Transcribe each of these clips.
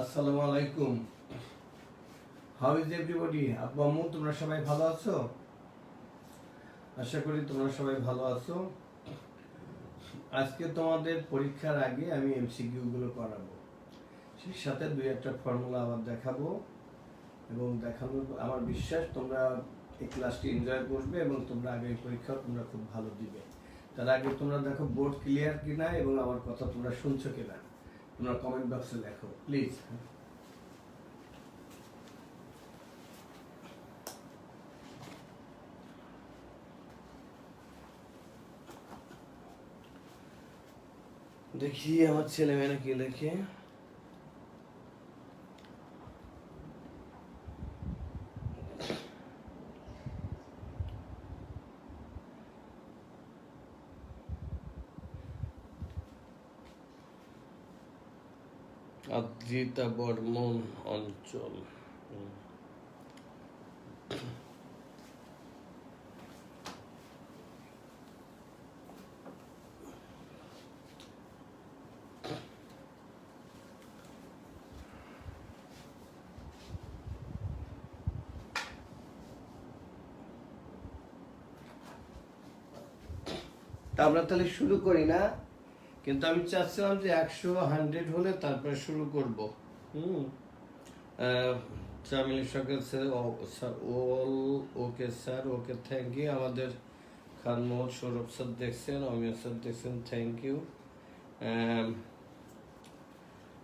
আসসালামু আলাইকুম। How is everybody? আব্বু আম্মু তোমরা সবাই ভালো আছো? আশা করি তোমরা সবাই ভালো আছো। আজকে তোমাদের পরীক্ষার আগে আমি এমসিকিউ গুলো করাবো, সেই সাথে দুই একটা ফর্মুলা আবার দেখাবো এবং দেখানোর আমার বিশ্বাস তোমরা এই ক্লাসটি এনজয় করবে এবং তোমরা আগামী পরীক্ষা তোমরা খুব ভালো দিবে। তার আগে তোমরা দেখো বোর্ড ক্লিয়ার কিনা এবং আমার কথা তোমরা শুনছো কিনা, তোমরা কমেন্ট বক্সে লেখো প্লিজ। দেখি আমার ছেলে মেয়েরা কি লেখে। আদ্রিতা বর্মন অঞ্চল। তা আমরা তাহলে শুরু করি না, কিন্তু আমি চাচ্ছিলাম যে 100 হলে তারপরে শুরু করব। Jamil Sarkar sir, okay sir, okay thank you. আমাদের খান মোহাম্মদ সৌরভ স্যার দেখছেন, অমিয় স্যার দেখছেন, থ্যাংক ইউ।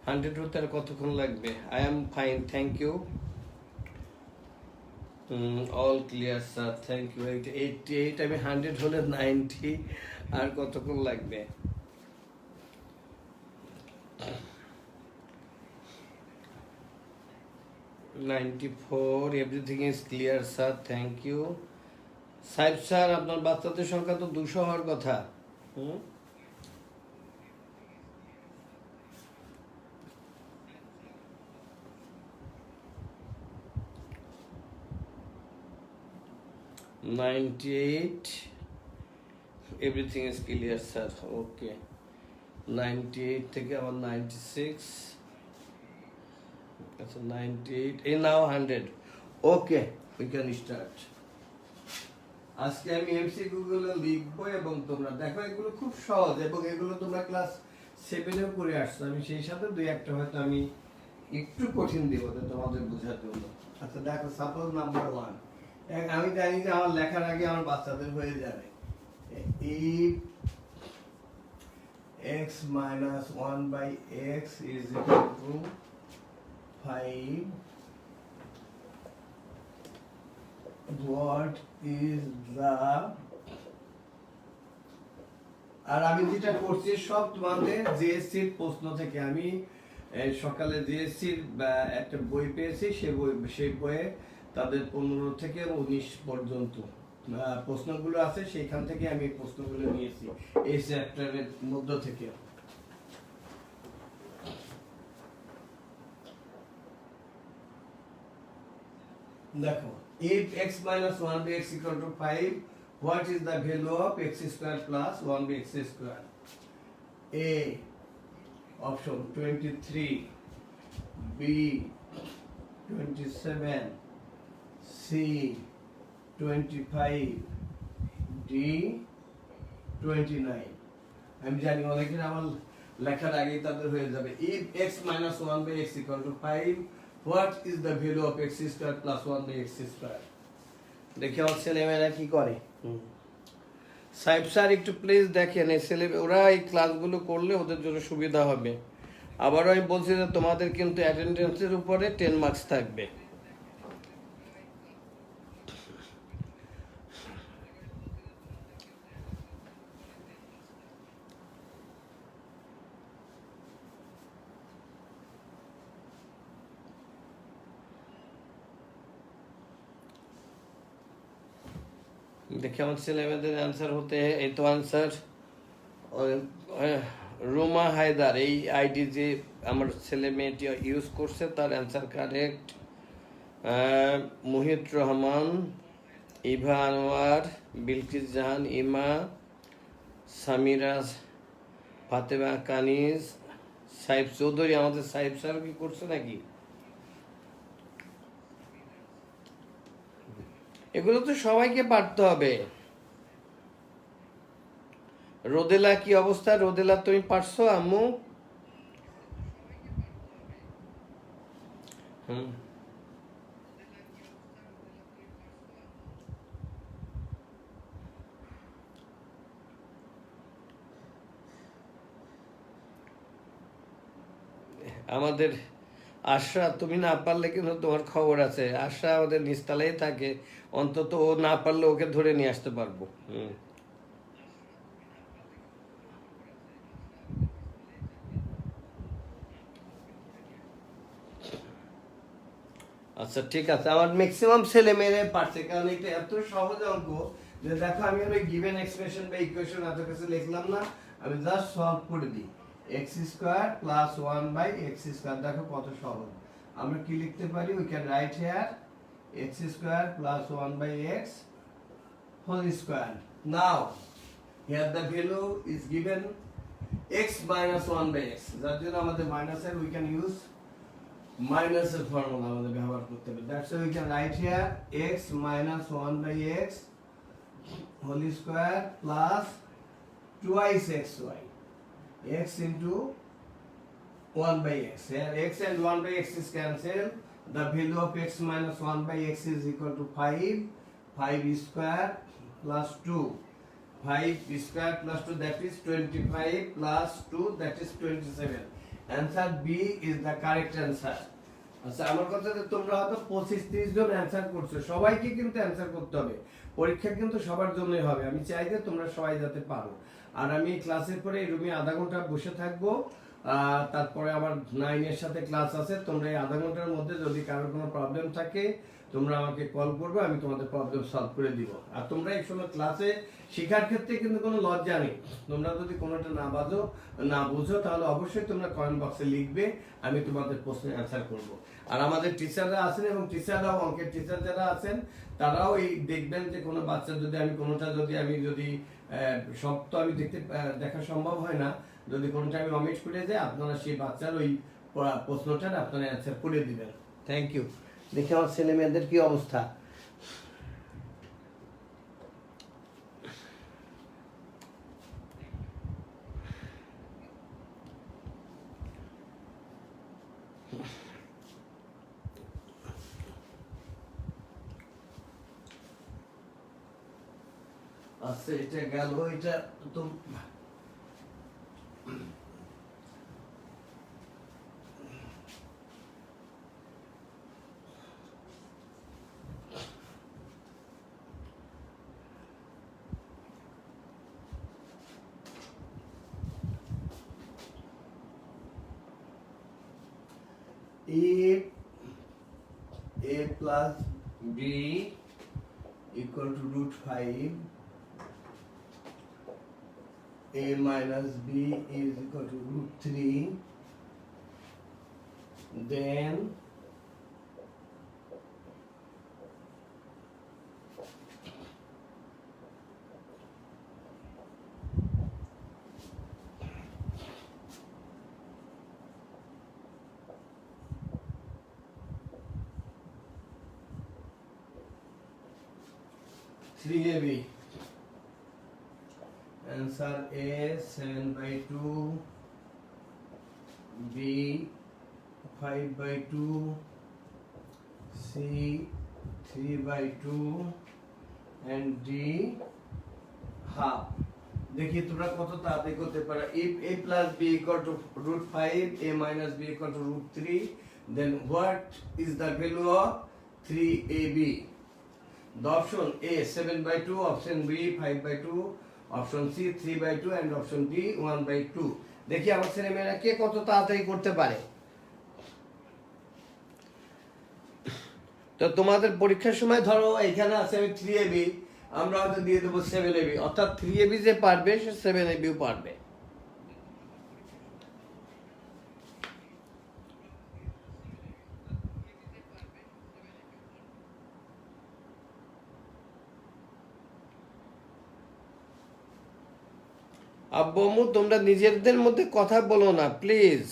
100 হতে আর কতক্ষণ লাগবে? I am fine, thank you. All clear sir, thank you. 88, আমি 100 হলে 90, আর কতক্ষণ লাগবে? $94, everything is clear sir, thank you. Saheb sir, আপনার বাচ্চাদের সংখ্যা তো 200 হওয়ার কথা। 98, everything is clear sir, okay. 98 থেকে আবার 96, আচ্ছা 98, এই নাও 100, ওকে, উই ক্যান স্টার্ট। আজকে আমি এমসিকিউ গুলো লিখবো এবং তোমরা দেখো এগুলো খুব সহজ এবং এগুলো তোমরা ক্লাস 7-এও করে আসছো। আমি সেই সাথে দুই একটা হয়তো আমি একটু কঠিন দিব তোমাদের বোঝার জন্য। আচ্ছা দেখো, সাপোজ নাম্বার 1, আমি জানি যে আমার লেখার আগে আমার বাচ্চাদের হয়ে যাবে। if x minus 1 by x is equal to 5, what is the, আর আমি যেটা করছি সব তোমাদের জিএসসির প্রশ্ন থেকে। আমি সকালে জিএসসির একটা বই পেয়েছি, সেই বইয়ে তাদের 15 থেকে 19 পর্যন্ত প্রশ্নগুলো আছে, সেইখান থেকে আমি প্রশ্নগুলো নিয়েছি এই চ্যাপ্টারের মধ্য থেকে। দেখো, if x minus 1 by x equal to 5, what is the value of x square plus 1 by x square? A option 23, B 27, C 25, D 29। আমি জানি অনেকের আমার লেখার আগেই তাদের হয়ে যাবে। if x minus 1 by x equal to 5, what is the value of x square plus 1 by x square? দেখি আমার ছেলেমেয়েরা কি করে। সাহেব স্যার একটু প্লিজ দেখেন, এই ছেলে ওরা এই ক্লাসগুলো করলে ওদের জন্য সুবিধা হবে। আবারও আমি বলছি যে তোমাদের কিন্তু অ্যাটেন্ডেন্সের উপরে 10 মার্কস থাকবে। দেখে আমার ছেলে মেয়েদের অ্যান্সার হতে, এই তো অ্যান্সার রুমা হায়দার, এই আইডি যে আমার ছেলে মেয়েটি ইউজ করছে তার অ্যান্সার কারেক্ট। মুহিত রহমান, ইভা আনোয়ার, বিলকিস জাহান, ইমা, সামিরা, ফাতেমা কানিজ, সাহেব চৌধুরী, আমাদের সাহেব স্যার কি করছে নাকি? এগুলো তো সবাইকে পারতে হবে। রোদেলা কি অবস্থা? রোদেলা তুমি পারছো আম্মু? হুম। আমাদের আশা, তুমি না পারলে কিন্তু তোমার খবর আছে, আশা আমাদের নিচতলায় থাকে, অন্তত ও না পারলে ওকে ধরে নিয়ে আসতে পারবো। হুম। আচ্ছা ঠিক আছে, আমার ম্যাক্সিমাম ছেলে মেয়েরা পারছে, কারণ এটা এত সহজ অঙ্ক যে দেখো আমি ওই গিভেন এক্সপ্রেশন বা ইকুয়েশন এত কিছু লিখলাম না, আমি জাস্ট সলভ করে দিই। X square plus one by x square, দেখো কত সহজ। আমরা কি লিখতে পারি? We can write here x square plus one by x whole square. Now here the value is given x minus 1 by x, যার জন্য আমাদের মাইনাসের উই ক্যান ইউজ মাইনাসের ফর্মুলা আমাদের ব্যবহার করতে হবে। That's we can write here x minus 1 by x whole square plus twice xy, x into 1 by x. Here x and 1 by x is cancelled. The value of x minus 1 by x is equal to 5. 5 square plus 2. 5 square plus 2, that is 25, plus 2, that is 27. Answer B is the correct answer. আচ্ছা, আমার কথা যে তোমরা হয়তো 25-30 জন answer করছো, সবাইকে কিন্তু answer করতে হবে। পরীক্ষা কিন্তু সবার জন্যই হবে। আমি চাই যে তোমরা সবাই যাতে পারো। আর আমি ক্লাসের পরে এই রুমে আধা ঘন্টা বসে থাকবো। তারপরে আমার 9 এর সাথে ক্লাস আছে। তোমরা এই আধা ঘন্টার মধ্যে যদি কারোর কোনো প্রবলেম থাকে তোমরা আমাকে কল করবে, আমি তোমাদের প্রবলেম সলভ করে দিব। আর তোমরা এই সময় ক্লাসে শেখার ক্ষেত্রে কিন্তু কোনো লজ্জা নেই। তোমরা যদি কোনোটা না বুঝো তাহলে অবশ্যই তোমরা কমেন্ট বক্সে লিখবে, আমি তোমাদের প্রশ্নের অ্যান্সার করব। আর আমাদের টিচাররা আছেন এবং টিচাররাও, অঙ্কের টিচার যারা আছেন তারাও এই দেখবেন যে কোনো বাচ্চা যদি আমি সব তো আমি দেখা সম্ভব হয় না, যদি কোনোটা আমি অমিট করে যাই আপনারা সেই বাচ্চার ওই প্রশ্নটার আপনারা অ্যান্সার করে দিবেন। Thank you. দেখি আমার ছেলে মেয়েদের কি অবস্থা। আচ্ছা এটা গেল, এটা তো a plus b equal to root 5, a minus b is equal to root 3, then three ab. Answer A 7/2, B 5/2, C 3/2 and D half. দেখি তোমরা কত তাড়াতাড়ি করতে পারো। If a plus b equal to root 5, a minus b equal to root 3, then what is the value of 3ab? The option A 7/2, option B 5/2, option C 3/2 and option D 1/2. দেখি আমার ছেলে মেয়েরা কে কত তাড়াতাড়ি করতে পারে। তো তোমাদের পরীক্ষার সময় ধরো এখানে আছে 3ab, আমরা হয়তো দিয়ে দেবো 7ab, অর্থাৎ 3ab যে পারবে সে 7abও পারবে। আব্বু আম্মু তোমরা নিজেদের মধ্যে কথা বলো না please.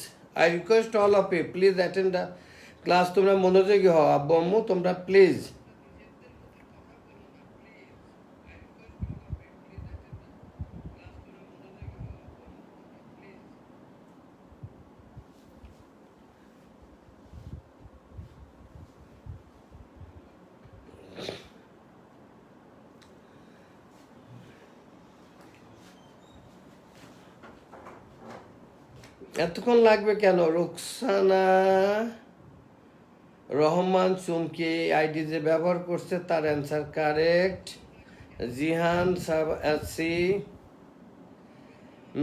I request all of you please attend the class. তোমরা মনোযোগী হও আব্বু আম্মু, তোমরা প্লিজ। এতক্ষণ লাগবে কেন? রুকসানা রহমান চুমকি আইডি যে ব্যবহার করছে তার answer correct. Jihan C,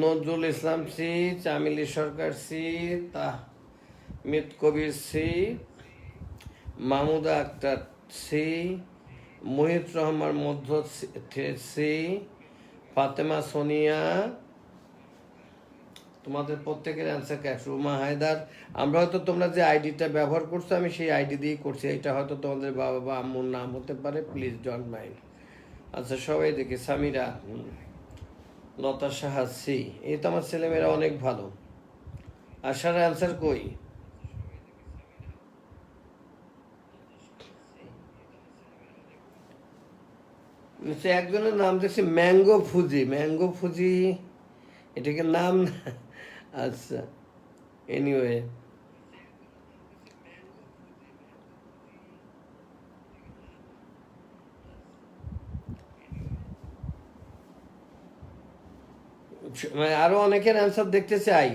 Nazrul Islam C, Chamili Sarkar C, Tahmid Kabir C, Mahmuda Akhtar C, Mohit Rahman মধ্য সি, ফাতেমা সোনিয়া। তোমাদের প্রত্যেকের অ্যান্সার ক্যাশ। রুমা হায়দার, আমরা হয়তো তোমরা যে আইডিটা ব্যবহার করছো আমি সেই আইডি দিয়েই করছি, এটা হয়তো তোমাদের বাবা বা আম্মুর নাম হতে পারে, প্লিজ ডোন্ট মাইন্ড। আচ্ছা সবাই দেখি, সামিরা, লতা সাহা সি। এই তো আমার ছেলেমেয়েরা অনেক ভালো। আশার অ্যান্সার কই? নিশ্চয় একজনের নাম দেখছি ম্যাঙ্গো ফুজি। ম্যাঙ্গো ফুজি এটাকে নাম না? আচ্ছা, এনিওয়ে। আরো অনেকের অ্যান্সার দেখতে চাই।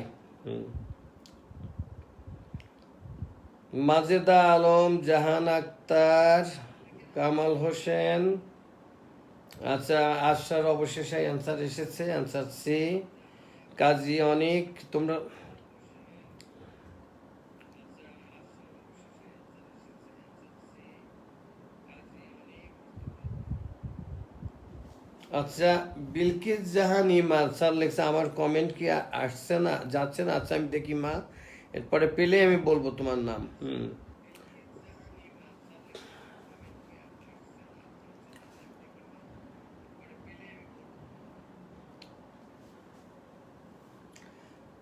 মাজেদা আলম, জাহান আক্তার, কামাল হোসেন। আচ্ছা, আশার অবশেষে অ্যান্সার এসেছে, অ্যান্সার সি। কাজী অনিক, তোমরা আচ্ছা, বিলকিস জাহান ইমা স্যার লেখছে আমার কমেন্ট কি আসছে না, যাচ্ছে না? আচ্ছা আমি দেখি মা, এরপরে পেলে আমি বলবো তোমার নাম।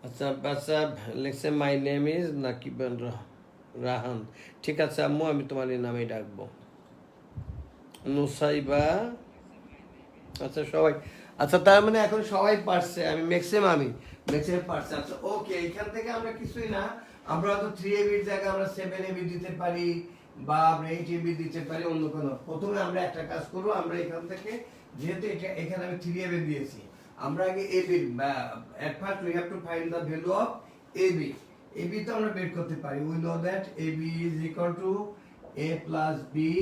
আচ্ছা বাচ্চা লেখছে my name is Nakib Rahan. ঠিক আছে আম্মু, আমি তোমার এই নামেই ডাকবো। নুসাইবা। আচ্ছা সবাই, আচ্ছা তার মানে এখন সবাই পারছে, আমি ম্যাক্সিমাম পারছে। আচ্ছা ওকে, এখান থেকে আমরা কিছুই না, আমরা হয়তো 3 এবির জায়গায় আমরা 7 এবি দিতে পারি, বা আমরা 8 এবি দিতে পারি, অন্য কোনো। প্রথমে আমরা একটা কাজ করবো, আমরা এখান থেকে যেহেতু এটা এখানে আমি 3 এবি দিয়েছি, আমরা আগে এবির at first we have to find the value of AB. AB তো আমরা বের করতে পারি, we know that AB is equal to a plus B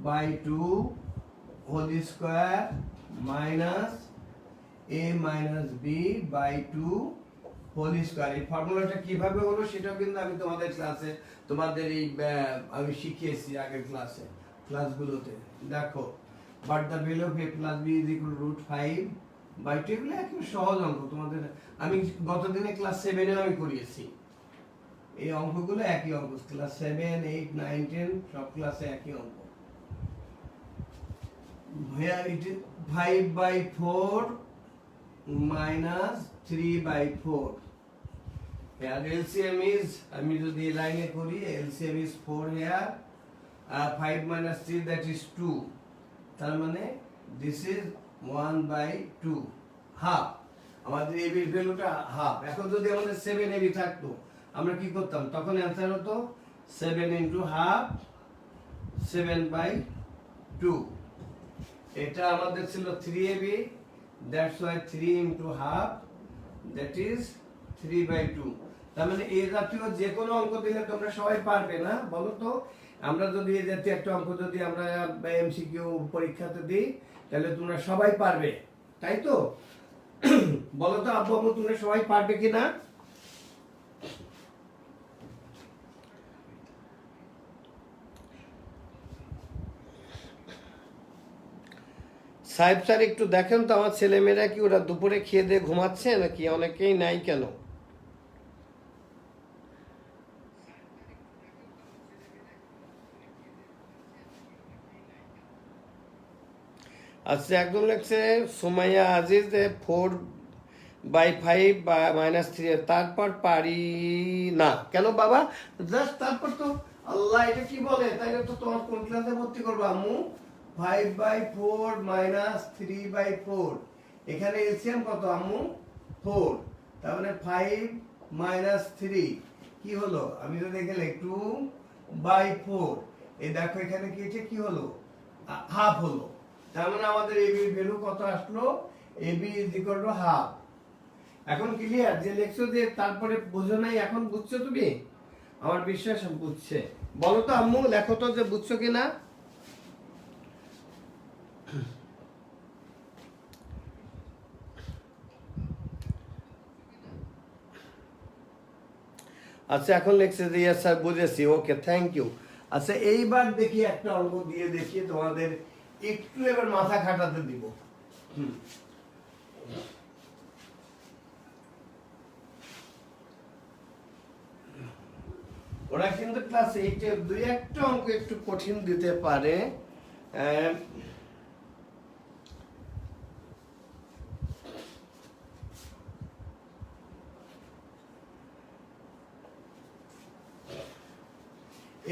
by 2 whole square minus a minus B by 2 whole square. এই ফর্মুলাটা কিভাবে হলো সেটাও কিন্তু আমি তোমাদের ক্লাসে, তোমাদের এই আমি শিখিয়েছি আগের ক্লাসগুলোতে। দেখো, but the value of a plus B is equal root 5 by 2, এগুলো একদম সহজ অঙ্ক তোমাদের, আমি গত দিনে ক্লাস 7 এ আমি করিয়েছি। এই অঙ্কগুলো একই অঙ্ক, ক্লাস 7, 8, 9, 10 সব ক্লাসে একই অঙ্ক। Here it is 5 by 4 minus 3 by 4. Here LCM is, আমি যদি লাইনে করি, LCM is 4 here, 5 minus 3 that is 2, তার মানে this is 1 by 2, হাফ। আমাদের এবি এর ভ্যালুটা হাফ। এখন যদি আমাদের 7 এবি থাকতো আমরা কি করতাম? তখন অ্যান্সার হতো 7 into half, 7 by 2। এটা আমাদের ছিল 3 AB, that's why 3 into half, that is 3 by 2। তার মানে এই জাতীয় যে কোনো অঙ্ক দিলে তোমরা সবাই পারবে না বলো তো? আমরা যদি এই জাতীয় একটা অঙ্ক যদি আমরা এমসিকিউ পরীক্ষাতে দিই তাহলে তোমরা সবাই পারবে, তাই তো? বলো তো আব্বু আম্মু, তোমরা সবাই পারবে কিনা? সাহেব স্যার একটু দেখেন তো আমার ছেলেমেয়েরা কি ওরা দুপুরে খেয়ে দিয়ে ঘুমাচ্ছে নাকি? অনেকেই নাই কেন? আচ্ছা একদম লেখছে সুমাইয়া আজিজ 4 বাই 5 বা -3, তারপর পারি না কেন বাবা? জাস্ট তারপর তো আল্লাহ এটা কি বলে, তাইলে তো তোমার কোন ক্লাসে ভর্তি করবো আম্মু? 5/4 -3/4, এখানে এলসিএম কত আম্মু? 4, তার মানে 5 - 3 কি হলো? আমি তো দেখে লিখ 2/4, এই দেখো এখানে কি হচ্ছে, কি হলো? হাফ হলো। তার মানে আমাদের এবি এর ভ্যালু কত আসলো? AB is equal to half. এখন ক্লিয়ার? যে লেখছো যে তারপরে বুঝো নাই, এখন বুঝছো তুমি? আমার বিশ্বাস বুঝছে। বলো তো আম্মু, লেখো তো যে বুঝছো কিনা। আচ্ছা এখন লেখছে যে ইয়েস স্যার বুঝেছি, ওকে থ্যাংক ইউ। আচ্ছা এইবার দেখি একটা অঙ্ক দিয়ে দেখি তোমাদের একটু এবার মাথা খাটাতে দিব। ওরা কিন্তু ক্লাস 8 এর দুই একটা অঙ্ক একটু কঠিন দিতে পারে।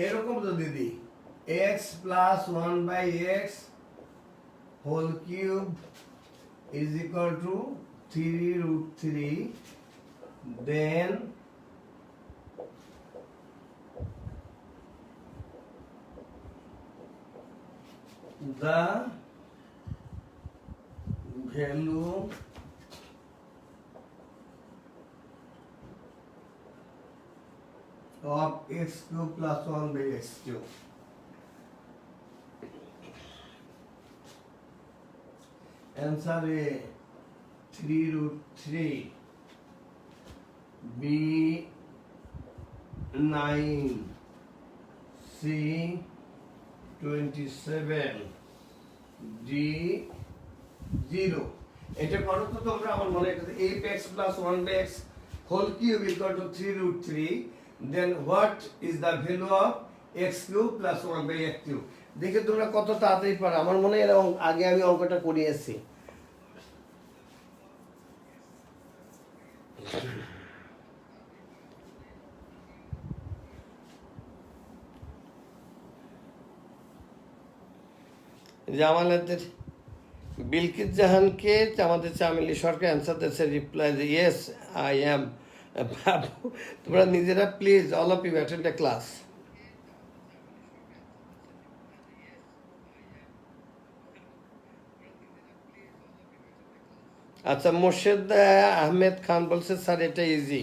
এরকম তো দিদি, x plus 1/x whole cube is equal to 3√3, then the value of x cube plus 1/x cube. Answer A 3√3, B 9, C 27, D 0। এটা করো তো তোমরা, আমার মনে হয় 8x plus 1/x whole cube equal to 3√3, then what is the value of x cube plus 1/x cube? দেখে তোমরা কত তাড়াতাড়ি পারো। আমার মনে হয় এরকম আগে আমি অঙ্কটা করিয়েছি। জামালাতের বিলকিস জাহানকে আমাদের চামেলি সরকার অ্যান্সার দিয়েছে, রিপ্লাই ইয়েস আই অ্যাম। বাবু তোমরা নিজেরা please all of you attend a class. আচ্ছা মোর্শেদ আহমেদ খান বলছে স্যার এটা ইজি।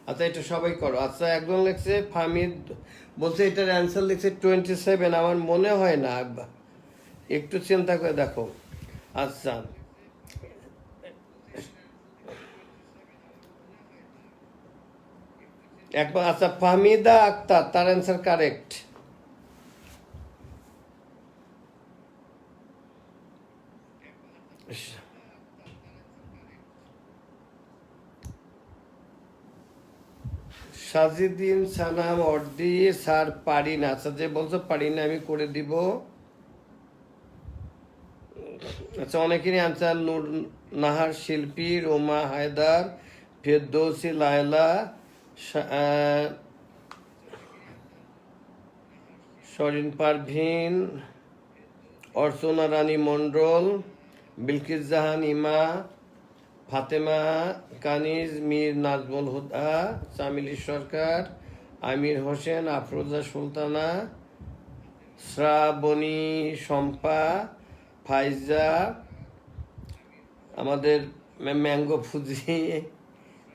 আচ্ছা এটা সবাই করো। আচ্ছা একজন লিখছে ফামিদ বলছে এটার অ্যান্সার লিখছে 27, আমার মনে হয় না, একটু চিন্তা করে দেখো। আচ্ছা একবার, আচ্ছা ফাহমিদা আক্তার, তার অ্যান্সার কারেক্ট। সাজিদিন সানাম অর্দি স্যার পারি না। আচ্ছা যে বলছো পারি না আমি করে দিব। আচ্ছা অনেকেরই আনসার নূর নাহার শিল্পী, রোমা হায়দার, ফেরদৌসি লায়লা, শরিন পারভিন, অর্চনা রানী মণ্ডল, বিলকিস জাহান ইমা, ফাতেমা কানিজ, মীর নাজমুল হুদা, চামিলি সরকার, আমির হোসেন, আফরোজা সুলতানা, শ্রাবণী শম্পা, ফাইজা, আমাদের ম্যাঙ্গো ফুজি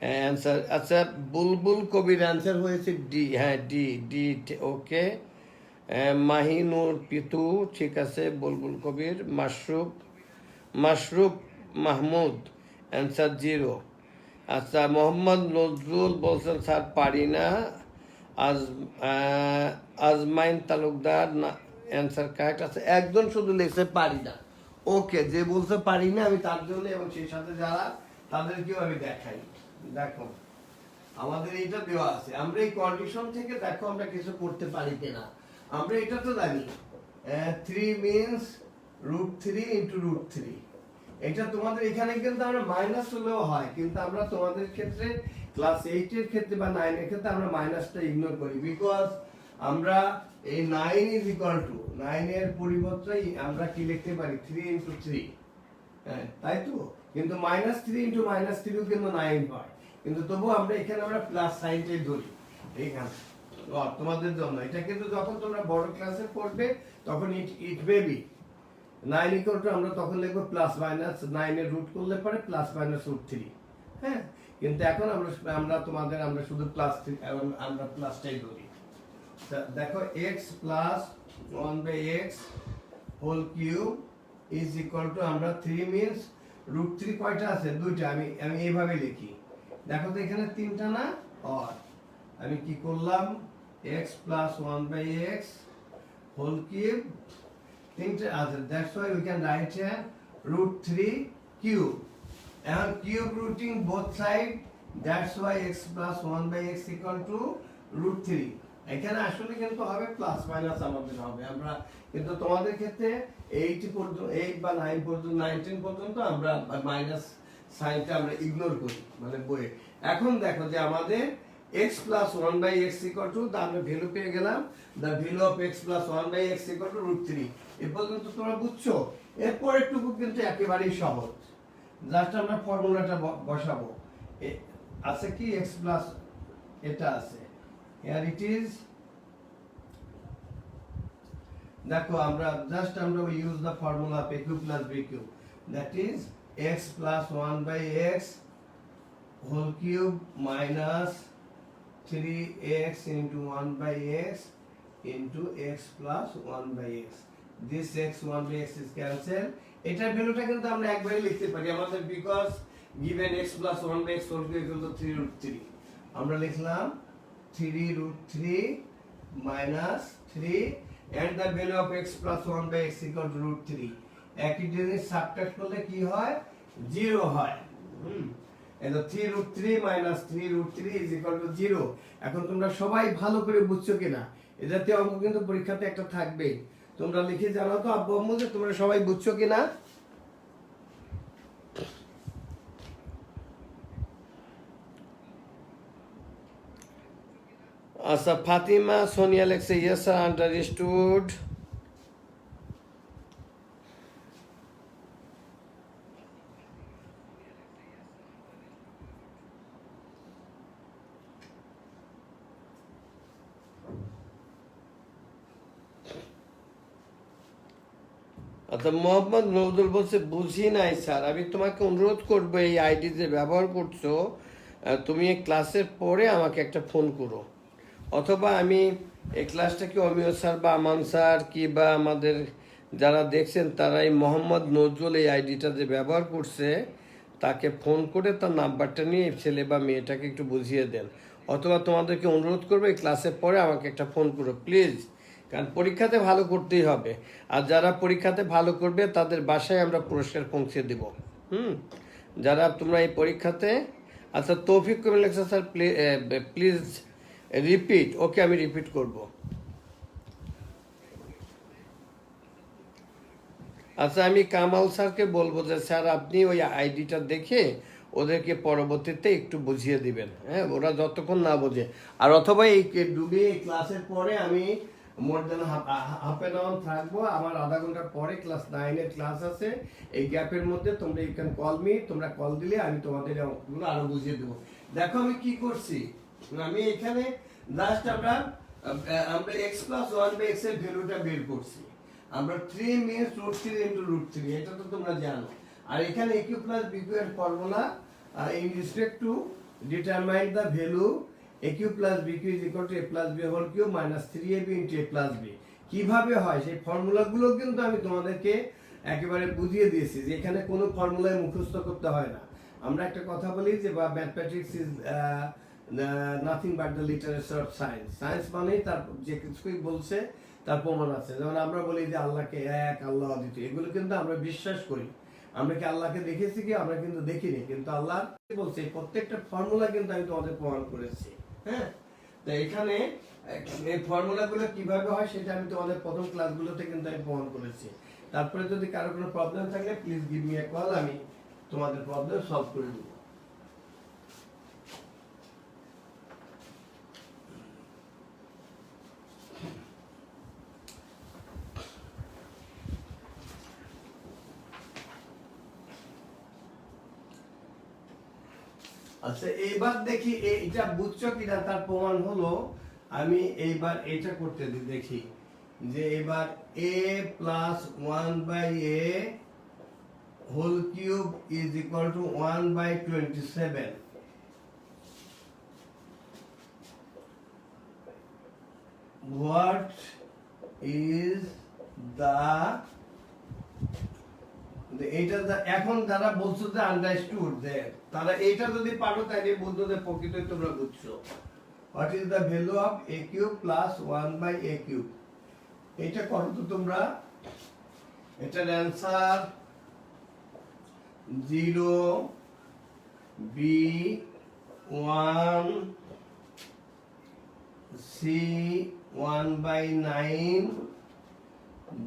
অ্যান্সার। আচ্ছা বুলবুল কবির অ্যান্সার হয়েছে ডি, হ্যাঁ ডি ডি ওকে। মাহিনুর পিতু ঠিক আছে, বুলবুল কবির। মাশরুফ মাহমুদ অ্যান্সার 0। আচ্ছা মোহাম্মদ নজরুল বলছেন স্যার পারি না। আজমাইন তালুকদার না, অ্যান্সার কারেক্ট। আছে একজন শুধু লিখছে পারি না। ওকে যে বলছে পারি না আমি তার জন্য এবং সেই সাথে যারা তাদেরকেও আমি দেখাই। দেখো আমাদের এইটা দেওয়া আছে, আমরা এই কন্ডিশন থেকে দেখো আমরা কিছু করতে পারি কিনা। আমরা এটা তো জানি 3 মিনস √3 × √3, এটা তোমাদের এখানে কিন্তু আমরা মাইনাস হলেও হয়, কিন্তু আমরা তোমাদের ক্ষেত্রে ক্লাস 8 এর ক্ষেত্রে বা 9 এর ক্ষেত্রে আমরা মাইনাসটা ইগনোর করি, বিকজ আমরা এই 9 ইজ ইকুয়াল টু 9 এর পরিবর্তে আমরা কি লিখতে পারি 3 ইনটু 3, হ্যাঁ তাই তো, কিন্তু -3 ইনটু -3 কিন্তু 9 হয়, কিন্তু তবু আমরা এখানে আমরা প্লাস সাইনটাই ধরি এইখানে তোমাদের জন্য। এটা কিন্তু যখন তোমরা বড় ক্লাসে পড়বে তখন ইট বেবি 9 ইকুয়াল টু আমরা তখন লিখবো প্লাস মাইনাস 9 এর রুট করলে পরে প্লাস মাইনাস √3, হ্যাঁ, কিন্তু এখন আমরা শুধু প্লাস 3 আমরা প্লাসটাই ধরি। দেখো x plus 1/x whole cube is equal to আমরা 3 মিন্স √3 কয়টা আছে দুইটা, আমি এইভাবে লিখি, দেখো তো এখানে তিনটা না, আর আমি কি করলাম x plus 1/x whole cube তিনটা আছে, that's why we can write here √3 cube, and cube rooting both side, that's why x plus 1/x equal to √3। এখানে আসলে কিন্তু হবে প্লাস মাইনাস আমাদের হবে, আমরা কিন্তু তোমাদের ক্ষেত্রে 8 পর্যন্ত 8 বা 9 পর্যন্ত 19 পর্যন্ত আমরা মাইনাস সাইনটা আমরা ইগনোর করি মানে বইয়ে। এখন দেখো যে আমাদের x plus 1/x equal to আমরা ভ্যালু পেয়ে গেলাম, the value of x plus 1/x equal to √3। এই পর্যন্ত তোমরা বুঝছো? এরপর একটুকু কিন্তু একেবারেই সহজ, জাস্ট আমরা ফর্মুলাটা বসাবো, আছে কি x প্লাস এটা আছে, here it is, দেখো আমরা জাস্ট আমরা use the formula p q plus b q, that is x plus 1/x whole cube minus 3x into 1/x into x plus 1/x, this x 1/x is cancelled, এটার ভ্যালুটা কিন্তু আমরা একবারই লিখতে পারি আমাদের, because given x plus 1/x whole cube equal to 3√3, আমরা লিখলাম 3√3 minus 3 and the value of x plus 1/x equal to √3, একই জিনিস সাবট্রাক্ট করলে কি হয় 0 হয়, and the 3√3 minus 3√3 is equal to 0। এখন তোমরা সবাই ভালো করে বুঝছো কিনা, এই জাতীয় অঙ্ক কিন্তু পরীক্ষাতে একটা থাকবেই, তোমরা লিখে জানাও তো আব্বু আম্মু যে তোমরা সবাই বুঝছো কিনা। আচ্ছা, ফাতিমা সোনিয়া লেখছে yes sir understood। আচ্ছা, মোহাম্মদ নজরুল বলছে বুঝি নাই স্যার, আমি তোমাকে অনুরোধ করবো এই আইডি যে ব্যবহার করছো তুমি এই ক্লাসের পরে আমাকে একটা ফোন করো, অথবা আমি এই ক্লাসটা কি অমিয় স্যার বা আমান স্যার কি বা আমাদের যারা দেখছেন তারা এই মোহাম্মদ নজরুল এই আইডিটা যে ব্যবহার করছে তাকে ফোন করে তার নাম্বারটা নিয়ে ছেলে বা মেয়েটাকে একটু বুঝিয়ে দেন, অথবা তোমাদেরকে অনুরোধ করবো এই ক্লাসের পরে আমাকে একটা ফোন করো প্লিজ, কারণ পরীক্ষাতে ভালো করতেই হবে, আর যারা পরীক্ষাতে ভালো করবে তাদের বাসায় আমরা পুরস্কার পৌঁছে দেব। যারা তোমরা এই পরীক্ষাতে, আচ্ছা তৌফিক কবির লেখা স্যার প্লিজ রিপিট, ওকে আমি রিপিট করব। আচ্ছা, আমি কামাল স্যারকে বলবো যে স্যার আপনি ওই আইডিটা দেখে ওদেরকে পরবর্তীতে একটু বুঝিয়ে দিবেন, হ্যাঁ, ওরা যতক্ষণ না বোঝে, আর অথবা এই ডুবে ক্লাসের পরে আমি মোর দেন হাফ এন আওয়ার থাকবো, আমার আধা ঘন্টা পরে ক্লাস 9 এর ক্লাস আছে, এই গ্যাপের মধ্যে তোমরা ইউ ক্যান কল মি, তোমরা কল দিলে আমি তোমাদের অঙ্কগুলো আরো বুঝিয়ে দেবো। দেখো আমি কি করছি, আমি এখানে লাস্ট আমরা x plus 1/x এর ভ্যালুটা বের করছি, আমরা 3 মিনস √3 into √3, এটা তো তোমরা জানো, আর এখানে aq plus bq এর formula in respect to determine the value aq plus bq is equal to a plus b whole cube minus 3ab into a plus b, কিভাবে হয় সেই ফর্মুলাগুলো কিন্তু আমি তোমাদেরকে একেবারে বুঝিয়ে দিয়েছি যে এখানে কোনো ফর্মুলাই মুখস্থ করতে হয় না। আমরা একটা কথা বলি যে mathematics is nothing but the literature of science, science মানেই তার যে কিছুই বলছে তার প্রমাণ আছে, যেমন আমরা বলি যে আল্লাহকে এক, আল্লাহ অদ্বিতীয়, এগুলো কিন্তু আমরা বিশ্বাস করি, আমরা কি আল্লাহকে দেখেছি কি, আমরা কিন্তু দেখিনি, কিন্তু আল্লাহ বলছে প্রত্যেকটা ফর্মুলা কিন্তু আমি তোমাদের প্রমাণ করেছি, হ্যাঁ। তো এখানে এই ফর্মুলাগুলো কিভাবে হয় সেটা আমি তোমাদের প্রথম ক্লাসগুলোতে কিন্তু আমি প্রমাণ করেছি, তারপরে যদি কারো কোনো প্রবলেম থাকে please give me a call, আমি তোমাদের প্রবলেম সলভ করে দেবো। আচ্ছা এইবার দেখি এটা বুঝছো কিনা তার প্রমাণ হলো, আমি এইবার এটা করতে দেখি যে এবার a plus 1/a whole cube is equal to 1/27। What is the এইটা এখন যারা বলছো যে আন্ডারস্টুড, যে তারা এইটা যদি পারো তাহলে বুঝছো যে প্রকৃতই তোমরা বুঝছো। What is the value of a cube plus 1/a cube, এটা করো তো তোমরা। এটার অ্যান্সার 0 b 1 c 1/9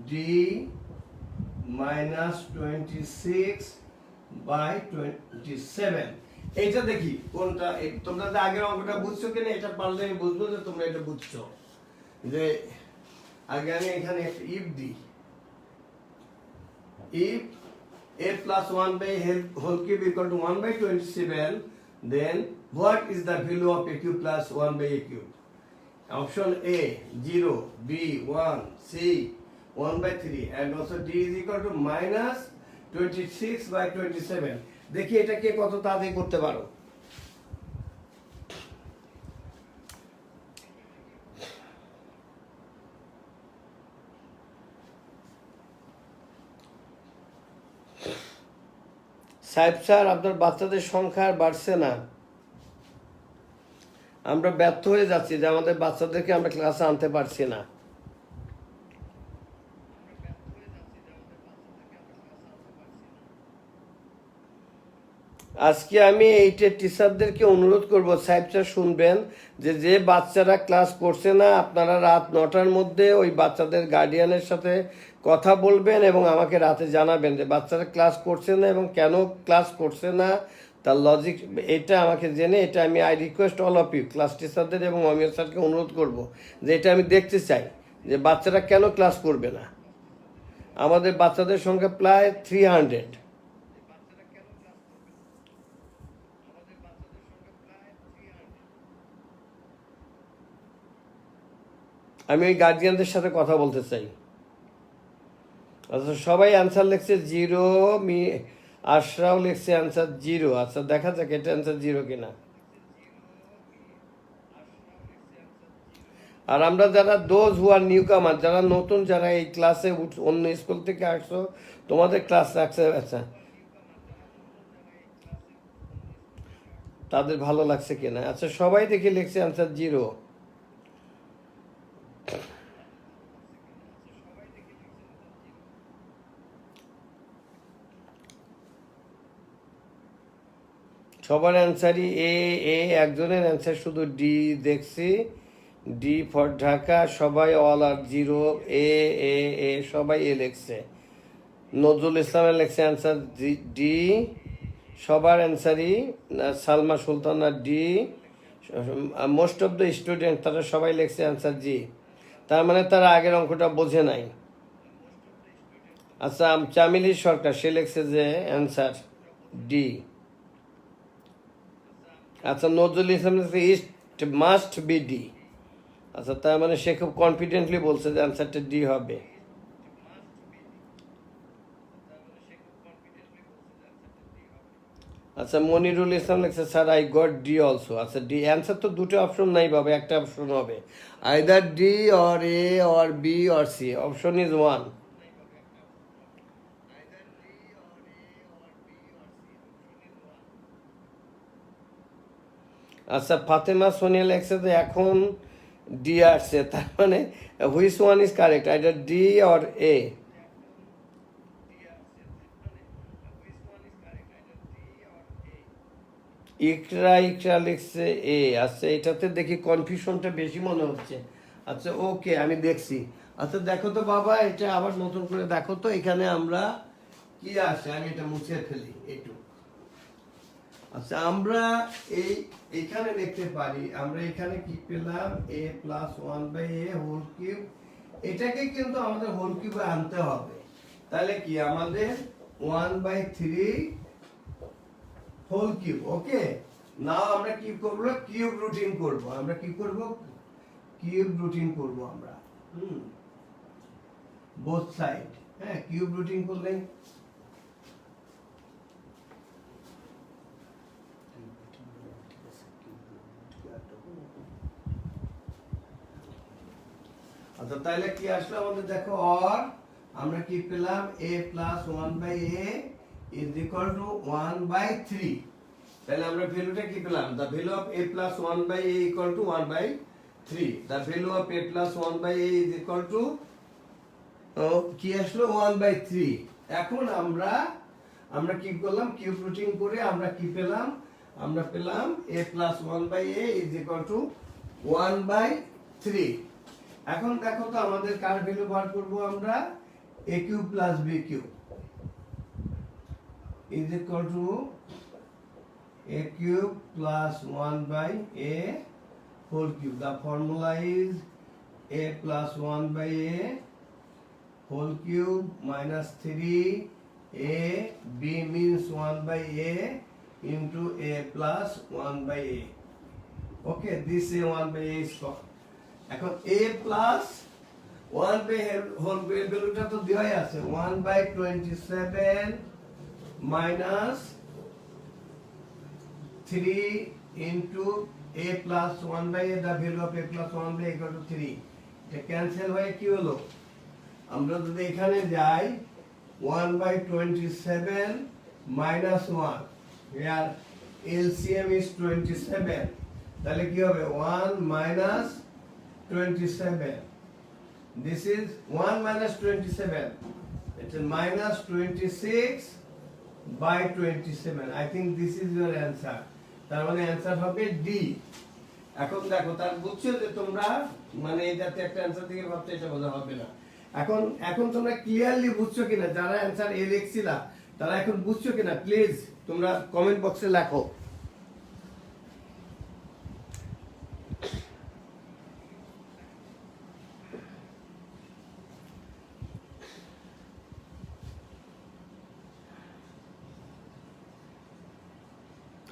d -26/27। এইটা দেখি কোনটা, তোমরা যে আগের অঙ্কটা বুঝছো কিনা এটা পারলে আমি বুঝবো যে তোমরা এটা বুঝছো। যে আগে আমি এখানে একটা ইফ দিই, if a plus 1/a whole cube equal to 1/27, then what is the value of a cube plus 1/a cube? Option A 0, B 1, C 1/3, and also D is equal to -26/27। দেখি এটা কে কত তাড়াতাড়ি করতে পারো। সাহেব স্যার, আপনার বাচ্চাদের সংখ্যা আর বাড়ছে না, আমরা ব্যর্থ হয়ে যাচ্ছি যে আমাদের বাচ্চাদেরকে আমরা ক্লাসে আনতে পারছি না। আজকে আমি এইটের টিচারদেরকে অনুরোধ করব, সাহেব স্যার শুনবেন, যে যে বাচ্চারা ক্লাস করছে না আপনারা রাত 9টার মধ্যে ওই বাচ্চাদের গার্ডিয়ানের সাথে কথা বলবেন এবং আমাকে রাতে জানাবেন যে বাচ্চারা ক্লাস করছে না এবং কেন ক্লাস করছে না, তার লজিক এটা আমাকে জেনে, এটা আমি I request all of you class টিচারদের এবং অমিয় স্যারকে অনুরোধ করব যে এটা আমি দেখতে চাই যে বাচ্চারা কেন ক্লাস করবে না। আমাদের বাচ্চাদের সংখ্যা প্রায় 300। আমি ওই গার্জিয়ানদের সাথে কথা বলতে চাই। আচ্ছা সবাই অ্যান্সার লিখছে 0, আশরাও লিখছে অ্যান্সার 0। আচ্ছা দেখা যাক এটা অ্যান্সার 0 কিনা। আর আমরা যারা দোজ হু আর নিউ কামার, যারা নতুন, যারা এই ক্লাসে অন্য স্কুল থেকে আসছো, তোমাদের ক্লাস রাখছে, আচ্ছা তাদের ভালো লাগছে কিনা। আচ্ছা সবাই দেখে লিখছে অ্যান্সার 0। সবার অ্যান্সারই এ, একজনের অ্যান্সার শুধু ডি দেখছি, ডি ফর ঢাকা। সবাই অল আর 0, এ সবাই এ লিখছে। নজরুল ইসলামের লেখছে অ্যান্সার ডি। সবার অ্যান্সারই Salma Sultana D. Most of the student তারা সবাই লিখছে অ্যান্সার জি। তার মানে তারা আগের অঙ্কটা বোঝে নাই। আচ্ছা চামিলি সরকার, সে লিখছে যে অ্যান্সার ডি। আচ্ছা Nazrul Islam it must be D. আচ্ছা তার মানে সে খুব কনফিডেন্টলি বলছে যে অ্যান্সারটা ডি হবে। আচ্ছা মনিরুল ইসলাম লিখছে sir I got D also. আচ্ছা ডি অ্যান্সার তো দুটো অপশন নাই বাবা, একটা অপশন হবে, either D or A or B or C, option is one. আচ্ছা ফাতেমা সোনিয়া লেখছে যে এখন ডি আসছে, তার মানে which one is correct, either D or A. Iqra লিখছে এ। আচ্ছা এটাতে দেখি কনফিউশনটা বেশি মনে হচ্ছে। আচ্ছা ওকে আমি দেখছি। আচ্ছা দেখো তো বাবা, এটা আবার নতুন করে দেখো তো, এখানে আমরা কি আসে, আমি এটা মুছে ফেলি একটু। আচ্ছা আমরা এখানে দেখতে পারি, আমরা এখানে কি পেলাম, a plus 1/a whole cube. এটাকে কিন্তু আমাদের হোল কিউবে আনতে হবে, তাহলে কি আমাদের 1/3 হোল কিউব। ওকে, নাও আমরা কি করব, কিউব রুটিন করব। আমরা কি করব, কিউব রুটিন করব আমরা, বোথ সাইড। হ্যাঁ, কিউব রুটিন করলে আচ্ছা তাহলে কি আসলো আমাদের, দেখো অর আমরা কি পেলাম, a plus 1/a is equal two 1/3। তাহলে আমরা ভ্যালুটা কি পেলাম, the value of a plus 1/a equal to 1/3। The value of a plus 1/a is equal two কি আসলো, 1/3। এখন আমরা কি করলাম, কিউব রুটিন করে আমরা কি পেলাম, আমরা পেলাম a plus 1/a is equal two 1/3। এখন দেখো তো আমাদের কার ভ্যালু বার করব, আমরা a cube plus b cube is equal to a cube plus 1/a whole cube. The formula is a plus 1/a whole cube minus 3a, b means 1/a into a plus 1/a. Okay, this a 1/a is for এখন a plus 1/a whole ভ্যালুটা তো দেওয়াই আছে, 1/27 minus 3 into a plus 1/a, the value of a plus 1/a equal to 3। এটা cancel হয়ে কি হলো, আমরা যদি এখানে যাই 1/27 minus 1, here LCM is 27, তাহলে কি হবে 1 minus 27, this is 1 minus 27, it's a minus 26/27। I think this is your answer, তার মানে অ্যান্সার হবে ডি। এখন দেখো, তার বুঝছো যে তোমরা মানে এটাতে একটা অ্যান্সার থেকে ভাবতে এটা বোঝা হবে না। এখন তোমরা ক্লিয়ারলি বুঝছো কিনা, যারা অ্যানসার এ লিখছিলা তারা এখন বুঝছো কিনা, প্লিজ তোমরা কমেন্ট বক্সে লেখো।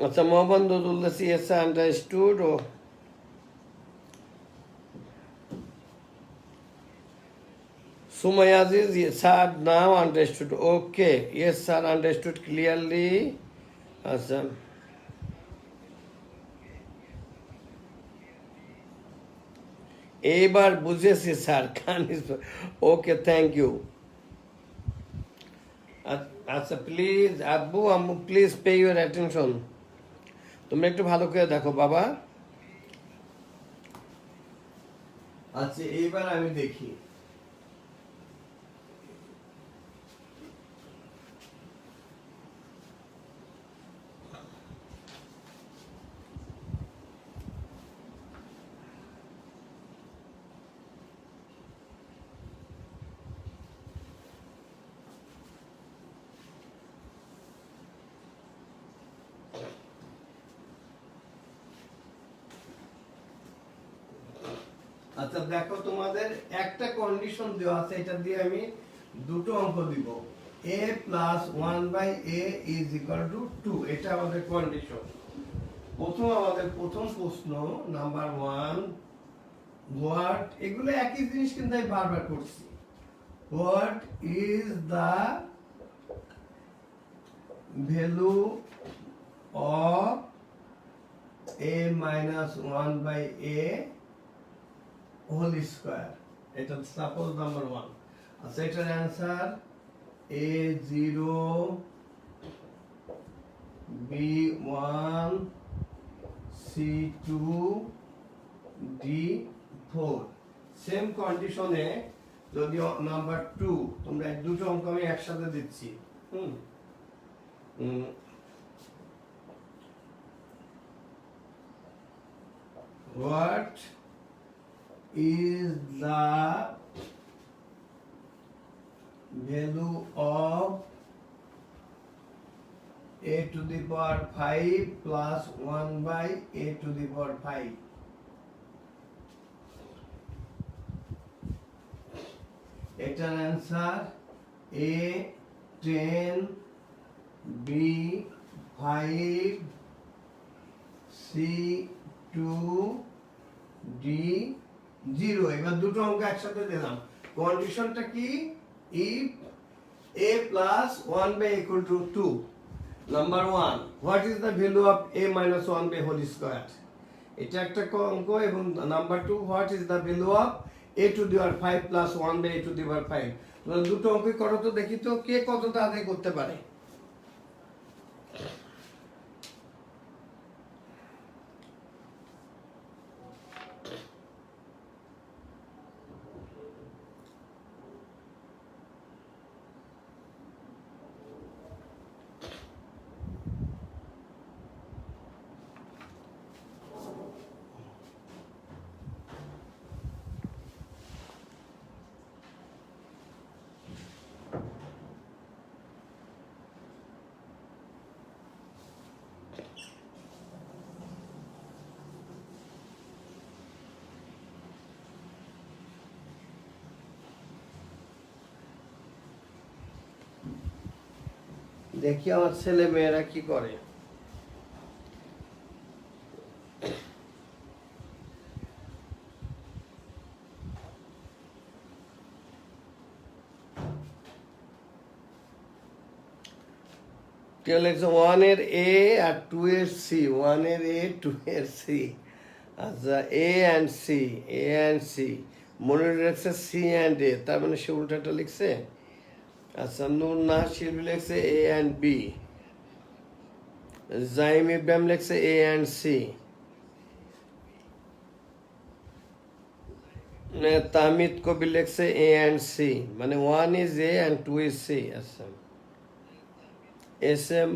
আচ্ছা মোহাম্মদ নজরুল্লাহ সিএস আন্ডারস্টুড ও Sumaya Aziz, yes, sir, now understood. Okay, yes, sir, understood clearly. Awesome. এবার বুঝেছি স্যার, ওকে, থ্যাংক ইউ। আচ্ছা প্লিজ আব্বু আম্মু, প্লিজ পে ইউর অ্যাটেনশন, তোমরা একটু ভালো করে দেখো বাবা। আচ্ছা এইবার আমি দেখি, আচ্ছা দেখো তোমাদের একটা কন্ডিশন দেওয়া আছে, এটা দিয়ে আমি দুটো অঙ্ক দিব। a plus 1/a is equal two 2, এটা আমাদের কন্ডিশন। আমাদের প্রথম প্রশ্ন নাম্বার 1, হোয়াট, এগুলো একই জিনিস কিন্তু আমি বারবার করছি। What is the value of a minus 1/a whole square, এটা সাপোজ নাম্বার 1। আচ্ছা এটার answer a0 b1 c2 d4। Same কন্ডিশনে যদি নাম্বার 2, তোমরা দুটো অঙ্ক আমি একসাথে দিচ্ছি। What is the value of a to the power 5 plus 1 by a to the power 5. এটার answer a 10, b 5, c 2, d 0. এবার দুটো অঙ্ক একসাথে দিলাম। কন্ডিশনটা কি? if a plus 1 by equal to 2. Number 1, what is the value of a minus 1 by whole square? এটা একটা অঙ্ক। এবং number 2, what is the value of a to the power 5 plus 1 by a to the power 5? তোমরা দুটো অঙ্ক করো তো দেখি তো কে কত তাড়াতাড়ি করতে পারে। দেখি আমার ছেলে মেয়েরা কি করে। কেউ লিখছে 1 এর a আর 2 এর c, 1 এর a 2 এর c। আচ্ছা a and c, মনে রাখছে c and a, তার মানে সে উল্টাটা লিখছে। আচ্ছা নূর না শিল্পী লিখছে a and b, জাইম ইব্রাহিম লিখছে a and c, তাহমিদ কবির লিখছে a and c, মানে 1 is a and 2 is c। আচ্ছা এস এম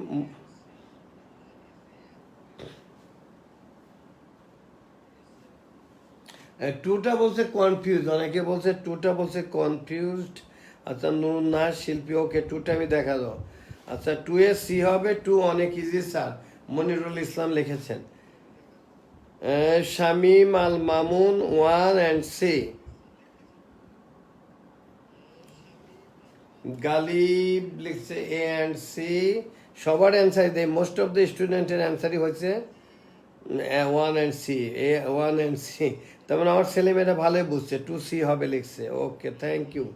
টুটা বলছে কনফিউজ, অনেকে বলছে টুটা বলছে কনফিউজড। আচ্ছা নুর না শিল্পী, ওকে টুটা আমি দেখা দাও। আচ্ছা 2 এ সি হবে, 2 অনেক ইজি স্যার, মনিরুল ইসলাম লিখেছেন। শামিম আল মামুন 1 and c, গালিব লিখছে এ and c। সবার অ্যান্সার দেয়, মোস্ট অফ দ্য স্টুডেন্টের অ্যান্সারই হয়েছে 1 and c, A 1 and c। তার মানে আমার ছেলেমেয়েরা ভালোই বুঝছে, 2c হবে লিখছে। Okay thank you.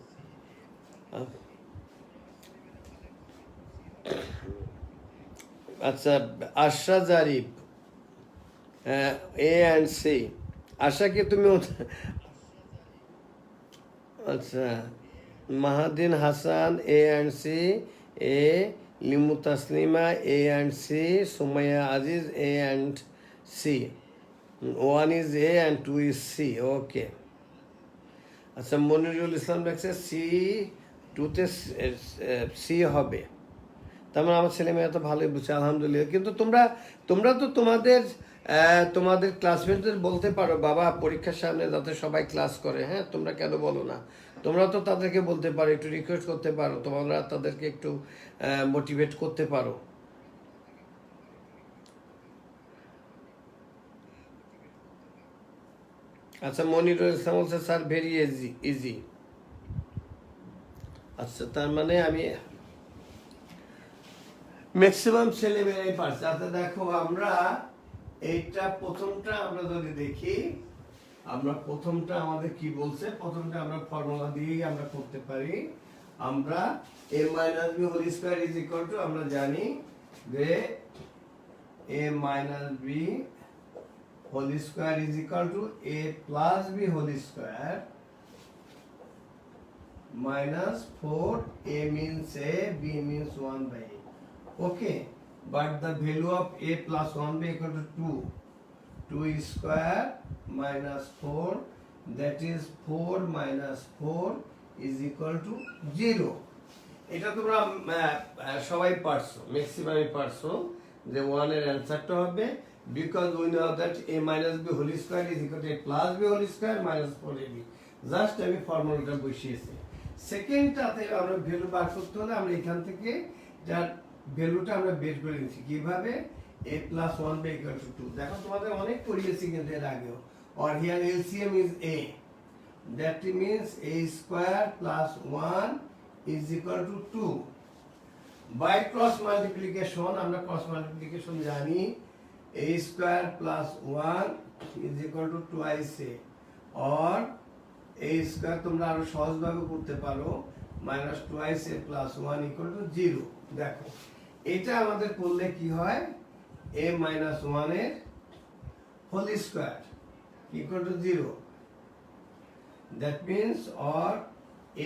আচ্ছা আশা জারিফ এ and c। আশা কি তুমি আচ্ছা মাহাদিন হাসান এ and c, A লিমু Taslima A and c, Sumaiya Aziz A and c, 1 is a and 2 is c। ওকে আচ্ছা মনিরুল ইসলাম লিখছে সি 2তে সি হবে। তার মানে আমার ছেলে মেয়ে তো ভালোই বুঝছে আলহামদুলিল্লাহ। কিন্তু তোমরা তো তোমাদের ক্লাসমেটদের বলতে পারো বাবা পরীক্ষার সামনে যাতে সবাই ক্লাস করে, হ্যাঁ তোমরা কেন বলো না? তোমরা তো তাদেরকে বলতে পারো, একটু রিকোয়েস্ট করতে পারো, তোমরা তাদেরকে একটু মোটিভেট করতে পারো। আচ্ছা মনিরুল ইসলাম বলছে স্যার ভেরি ইজি। আচ্ছা তার মানে আমি ম্যাক্সিমাম ছেলে মেয়েরাই পারছে। আচ্ছা দেখো আমরা এইটা প্রথমটা আমরা যদি দেখি, আমরা প্রথমটা আমাদের কি বলছে, প্রথমটা আমরা ফর্মুলা দিয়েই আমরা করতে পারি। আমরা a minus b whole square is equal to, আমরা জানি যে a minus b whole square is equal to a plus b whole square minus 4, a means a, b means 1 by a. Okay, but the value of a plus 1 by equal to 2 square minus 4, that is 4 minus 4 is equal to 0. এটা তোমরা সবাই পারছো, ম্যাক্সিমামই পারছো যে 1 এর অ্যানসারটা হবে, because we know that a minus b whole square is equal to a plus b whole square minus 4ab। Just আমি ফর্মুলাটা বসিয়েছি। সেকেন্ডটাতে আমরা ভ্যালু বার করতে হলে আমরা এখান থেকে যার ভ্যালুটা আমরা বের করে নিচ্ছি কিভাবে a plus 1 by equal to 2 দেখো তোমাদের অনেক পড়িয়েছি কিন্তু এর আগেও or here LCM is a that means a square plus 1 is equal to 2 by cross multiplication আমরা cross multiplication জানি a square plus 1 is equal to twice a or a square তোমরা আরো সহজভাবে করতে পারো minus twice a plus 1 equal to 0 দেখো এটা আমাদের করলে কি হয় a minus 1 এর whole square equal to 0 that means or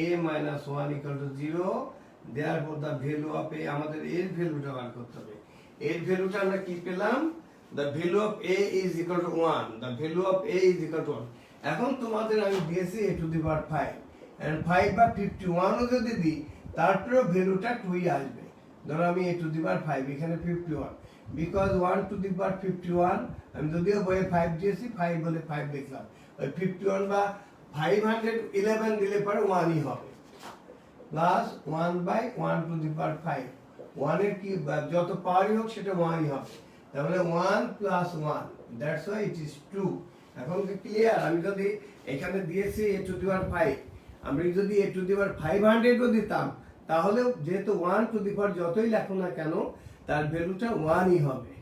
a minus 1 equal to 0 therefore the value of a আমাদের এর ভ্যালুটা বার করতে হবে এর ভ্যালুটা আমরা কি পেলাম the value of a is equal to 1 the value of a is equal to 1 এখন তোমাদের আমি দিয়েছি a to the power 5 and 5 বা 51 ও যদি দিই তারপরে ভ্যালুটা 2 ই আসবে ধরো আমি a to the power 5 এখানে 51 because 1 to the power 51 আমি যদিও বইয়ে 5 দিয়েছি 5 বলে 5 লিখলাম ওই 51 বা 511 দিলে পরে 1 ই হবে plus 1 by 1 to the power 5 1 এর কি যত পাওয়ারই হোক সেটা 1 ই হবে তাহলে 1 plus 1 that's why it is 2 এখন কি ক্লিয়ার আমি যদি এখানে দিয়েছি a to the power 5 আমরা যদি a to the power 500 ও দিতাম তাহলে যেহেতু 1 to the power যতই লেখো না কেন তার ভ্যালুটা 1 ই হবে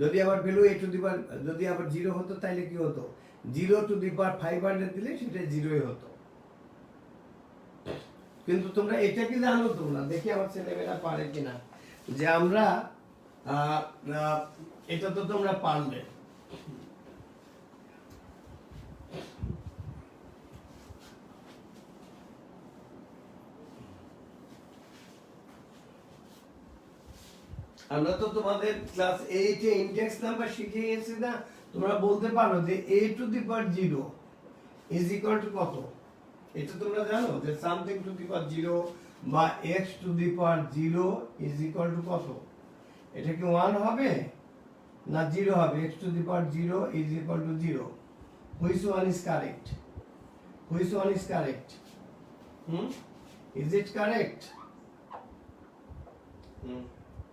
যদি আবার value a to the power যদি আবার 0 হতো তাহলে কি হতো 0 to the power 500 দিলে সেটা 0 ই হতো কিন্তু তোমরা এটা কি জানো তোমরা দেখি আমার ছেলেমেয়েরা পারে কিনা যে আমরা এটা তো তোমরা পারলে আমরা তো তোমাদের ক্লাস 8 এ ইনডেক্স নাম্বার শিখে গেছি না তোমরা বলতে পারো যে a to the power 0 is equal to কত এটা তোমরা জানো যে সামথিং টু দি পাওয়ার 0 বা x to the power 0 is equal to কত এটা কি 1 হবে না 0 হবে x to the power 0 is equal to 0 which one is correct is it correct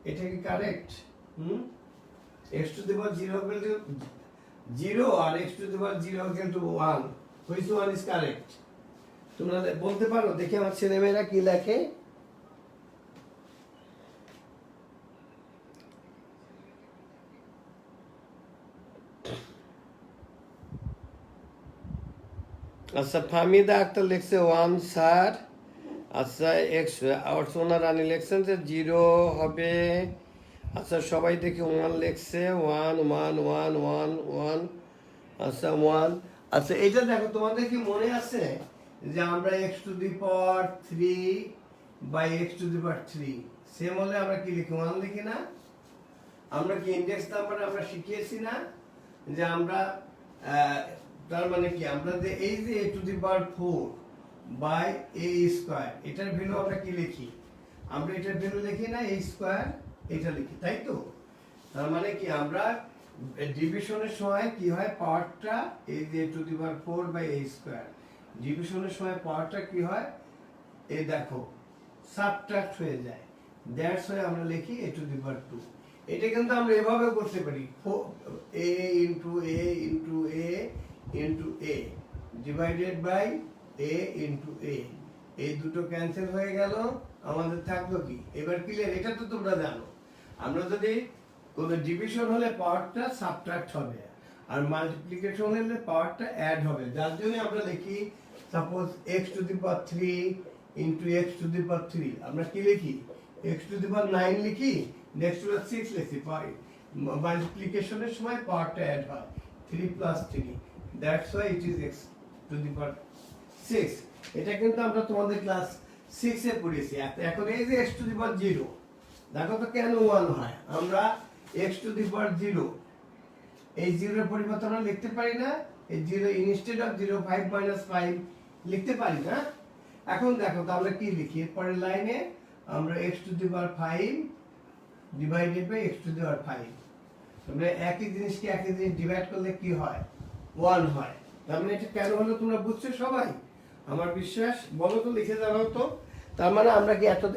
এটা কি correct x to the power 0 equal to 0 আর x to the power 0 equal to 1 which one is correct তোমরা বলতে পারো দেখি আমার ছেলেমেয়েরা কি লেখে আচ্ছা ফাহমিদা আক্তার লিখছে 1 স্যার আচ্ছা এক্স অর্চনা রানী লিখছেন যে 0 হবে আচ্ছা সবাই দেখি 1 লিখছে 1 1 1 1 1 আচ্ছা 1 আচ্ছা এটা দেখো তোমাদের কি মনে আছে যে আমরা x to the power 3 by x to the power 3 same হলে আমরা কি লিখি 1 লিখি না আমরা কি ইনডেক্স নাম্বার আমরা শিখিয়েছি না যে আমরা তার মানে কি আমরা যে এই যে a to the power 4 by a square এটার ভ্যালু আমরা কি লিখি আমরা এটার ভ্যালু লিখি না a স্কয়ার এটা লিখি তাই তো তার মানে কি আমরা ডিভিশনের সময় কি হয় পাওয়ারটা এই যে a to the power 4 by a square ডিভিশনের সময় পাওয়ারটা কি হয় এই দেখো সাবট্রাক্ট হয়ে যায় দ্যাটস ওয়াই আমরা লিখি a to the power 2 এটা কিন্তু আমরা এভাবে করতে পারি a into a into a into a divided by a into a এই দুটো ক্যান্সেল হয়ে গেল আমাদের থাকলো কি এবার ক্লিয়ার এটা তো তোমরা জানো আমরা যদি কোন ডিভিশন হলে পাওয়ারটা সাবট্রাক্ট হবে আর মাল্টিপ্লিকেশন হলে পাওয়ারটা অ্যাড হবে যার জন্য আমরা লিখি suppose x to the power 3 into x to the power 3 আমরা কি লিখি x to the power 9 লিখি নেক্সট টু 6 লিখি মাল্টিপ্লিকেশনের সময় পাওয়ারটা অ্যাড হয় 3 plus 3 that's why it is x to the power 6 এটা কিন্তু আমরা তোমাদের ক্লাস 6 এ পড়েছি এখন এই যে x to the power 0 দেখো তো কেন 1 হয় আমরা x to the power 0 এই 0 এর পরিবর্তে আমরা লিখতে পারি না এই 0 ইনস্টেড অফ 0 5 minus 5 লিখতে পারি না এখন দেখো তো আমরা কি লিখি পরের লাইনে আমরা x to the power 5 divided by x to the power 5 আমরা একই জিনিসকে একই জিনিস ডিভাইড করলে কি হয় 1 হয় তার মানে এটা কেন হলো তোমরা বুঝছো সবাই আমার বিশ্বাস, বলো তো, লিখে জানাও তো। তার মানে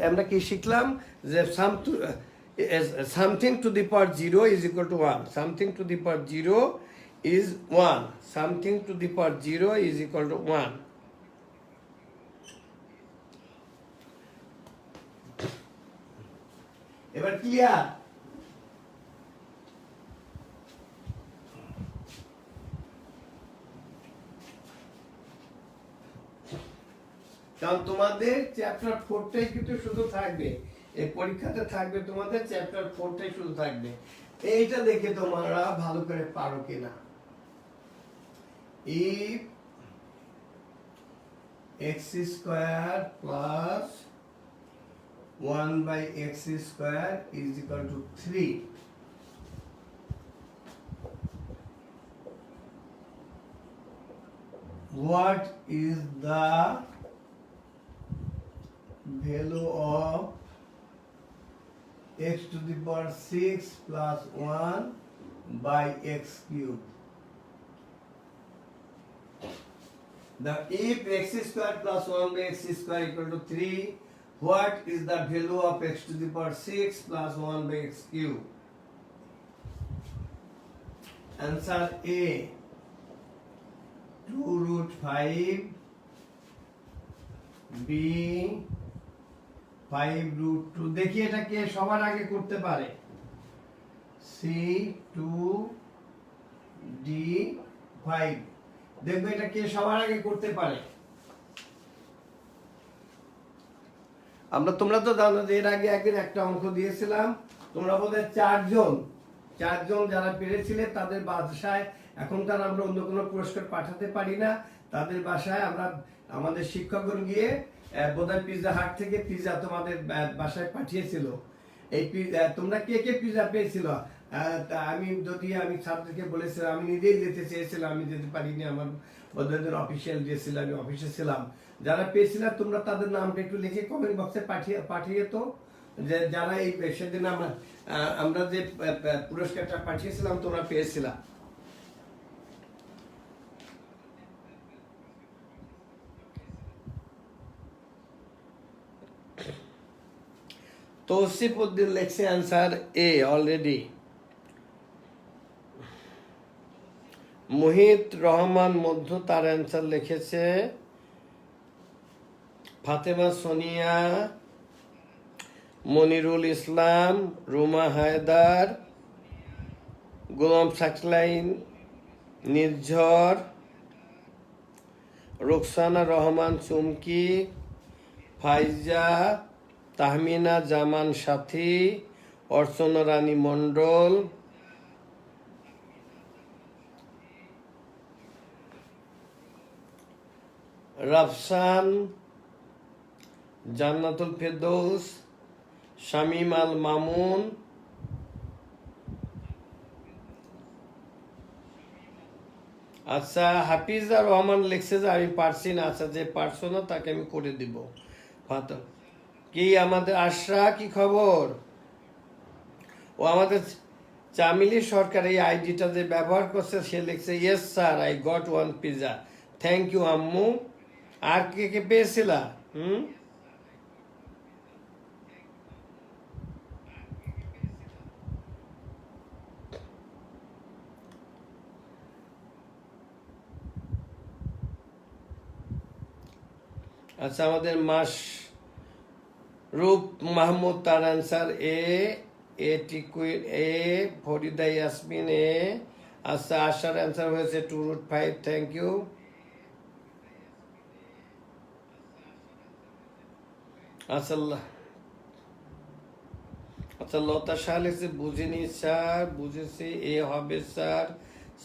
আমরা কি শিখলাম যে something to the power 0 is equal two 1, something to the power 0 is 1, something to the power 0 is equal two 1। এবার ক্লিয়ার? কারণ তোমাদের চ্যাপ্টার 4টাই কিন্তু শুধু থাকবে, এই পরীক্ষাতে থাকবে তোমাদের চ্যাপ্টার 4টাই শুধু থাকবে। এইটা দেখে তোমরা ভালো করে পারো কিনা। if x square plus 1 by x square is equal to 3, what is the value of x to the power 6 plus 1 by x cube? The if x square plus 1 by x square equal to 3, what is the value of x to the power 6 plus 1 by x cube? Answer A, 2 root 5, B 5 root 2। দেখি এটা কে সবার আগে করতে পারে। C 2 D 5, দেখবে এটা কে সবার আগে করতে পারে। তোমরা তো জানো যে এর আগে একদিন একটা অঙ্ক দিয়েছিলাম, তোমরা বোধহয় চারজন যারা পেরেছিলে তাদের বাসায়, এখন তার আমরা অন্য কোনো পুরস্কার পাঠাতে পারি না, তাদের বাসায় আমরা আমাদের শিক্ষকগণ গিয়ে বোধহয় পিৎজা হাট থেকে পিৎজা তোমাদের বাসায় পাঠিয়েছিল। এই তোমরা কে কে পিৎজা পেয়েছিল? আমি ছাত্রকে বলেছিলাম, আমি নিজেই যেতে চেয়েছিলাম, আমি যেতে পারিনি, আমার বোধহয় অফিসিয়াল ডে ছিল, আমি অফিসে ছিলাম। যারা পেয়েছিলাম তোমরা তাদের নামটা একটু লিখে কমেন্ট বক্সে পাঠিয়ে তো, যে যারা এই সেদিন আমরা যে পুরস্কারটা পাঠিয়েছিলাম তোমরা পেয়েছিলাম। তৌসিফউদ্দিন লেখছে আনসার এ অলরেডি। মুহিত রহমান মধ্য তার অ্যান্সার লিখেছে। ফাতেমা সোনিয়া, মনিরুল ইসলাম, রুমা হায়দার, গোলাম সাকলাইন, নির্ঝর, রোকসানা রহমান চুমকি, ফাইজা, তাহমিনা জামান সাথী, অর্চনা রানী মণ্ডল, রাফসান, জান্নাতুল ফেরদৌস, শামীম আল মামুন, আচ্ছা হাফিজা রহমান লিখছে যে আমি পারছি না। আচ্ছা, যে পারছো না তাকে আমি করে দিব। কি আমাদের আশরা, কি খবর? ও আমাদের চামিলি সরকার এই আইডিটা যে ব্যবহার করছে, সে লিখছে yes sir, I got 1 pizza, thank you আম্মু। আর কে কে পেয়েছিলা? আচ্ছা, আমাদের রূপ মাহমুদ, তার অ্যান্সার এ টিকুইন এ, ফরিদা ইয়াসমিন এ। আচ্ছা, আশার অ্যান্সার হয়েছে 2 root 5, থ্যাংক ইউ। আচ্ছা লতা শাহ লিখছে বুঝিনি স্যার, বুঝেছি, এ হবে স্যার,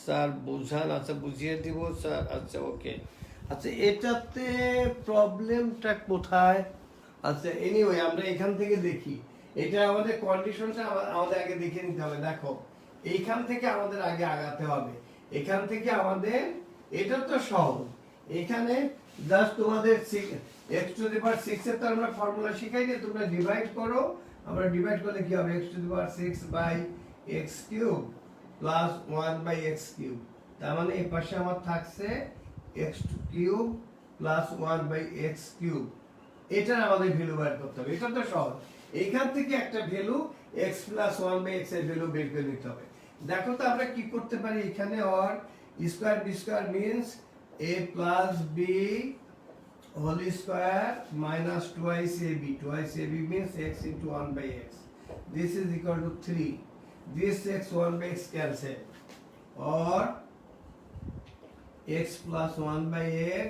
স্যার বুঝান। আচ্ছা, বুঝিয়ে দিব স্যার। আচ্ছা ওকে। আচ্ছা, এটাতে প্রবলেমটা কোথায়? আচ্ছা এনিওয়ে, আমরা এখান থেকে দেখি। এটা আমাদের কন্ডিশনটা আমাদের আগে দেখে নিতে হবে। দেখো, এইখান থেকে আমাদের আগে আগাতে হবে। এখান থেকে আমাদের, এটা তো সহজ। এখানে জাস্ট তোমাদের x টু দি পাওয়ার 6 এর তো আমরা ফর্মুলা শিখাই দিয়ে, তোমরা ডিভাইড করো। আমরা ডিভাইড করলে কি হবে? x to the power 6 by x cube plus 1 by x cube. তার মানে এই পাশে আমার থাকছে x cube plus 1/x cube, এটার আমাদের ভ্যালু বের করতে হবে। এটা তো সহজ, এইখান থেকে একটা ভ্যালু x প্লাস 1/x এর ভ্যালু বের করে নিতে হবে। দেখো তো আমরা কি করতে পারি এখানে, or square b square means a plus b whole square minus twice ab, twice ab means x into 1/x, this is equal to 3, this x 1/x cancel, or x plus 1/x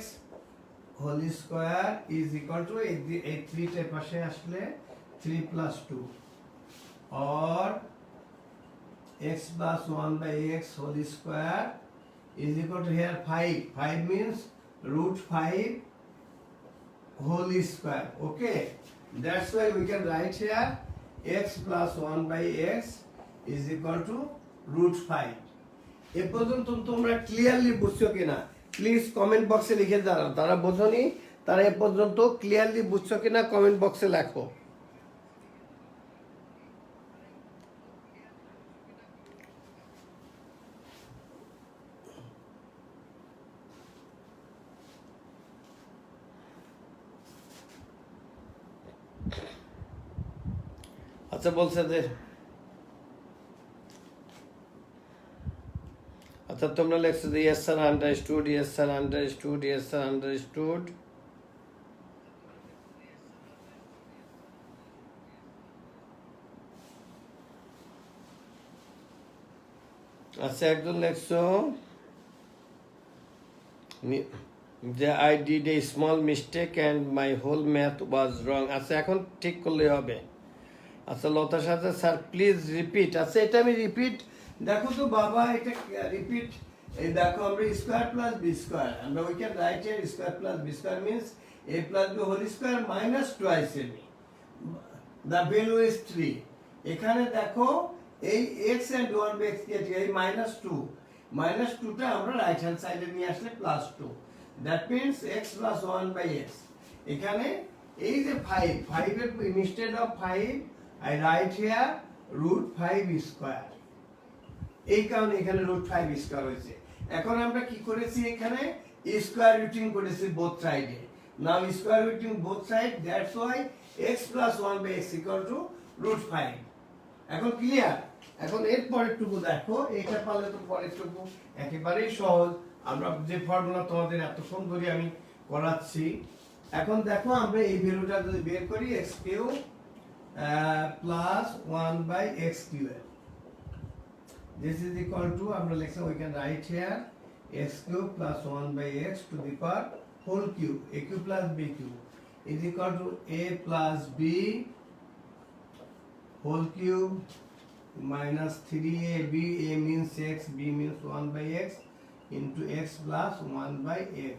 whole square is equal to এই 3 টা পাশে আসলে 3 plus 2, or x plus 1/x whole square is equal to here 5. 5 means root 5 whole square. Okay, that's why we can write here x plus 1/x is equal to root 5. এ পর্যন্ত তোমরা clearly বুঝছো কিনা please comment বক্সে লিখে দাও। তারা বোঝনি, তারা এ পর্যন্ত ক্লিয়ারলি বুঝছো কিনা কমেন্ট বক্সে লেখো। আচ্ছা বলছে যে আচ্ছা তোমরা লেখছো যে yes sir understood, yes sir understood, yes sir understood। আচ্ছা একজন লেখছো যে I did a small mistake and my whole math was wrong। আচ্ছা এখন ঠিক করলে হবে। আচ্ছা লতার সাথে স্যার প্লিজ রিপিট। আচ্ছা এটা আমি রিপিট, দেখো তো বাবা এটা রিপিট, এই দেখো আমরা স্কয়ার প্লাস বি স্কয়ার, আমরা we can write here square plus b square means a plus b whole square minus twice ab, the value is 3। এখানে দেখো এই x and 1/x কেটে এই মাইনাস 2 টা আমরা রাইট হ্যান্ড সাইডে নিয়ে আসলে plus 2, that means x plus 1/x। এখানে এই যে 5 এর instead of 5 I write here root 5 square, এই কারণে এখানে root 5 স্কয়ার হয়েছে। এখন আমরা কি করেছি এখানে স্কয়ার রুটিং করেছি বোথ সাইডে। Now square rooting both side, that's why x plus 1/x equal to root 5। এখন ক্লিয়ার? এখন এর পরেরটুকু দেখো, এটা পারলে তো পরেরটুকু একেবারেই সহজ। আমরা যে ফর্মুলা তোমাদের এতক্ষণ ধরে আমি করাচ্ছি, এখন দেখো আমরা এই ভ্যালুটা যদি বের করি x cube plus 1/x cube, this is equal to আমরা লিখছি we can write here x cube plus 1/x to the power whole cube, a cube plus b cube is equal to a plus b whole cube minus 3ab, a means x, b means 1/x into x plus 1/x,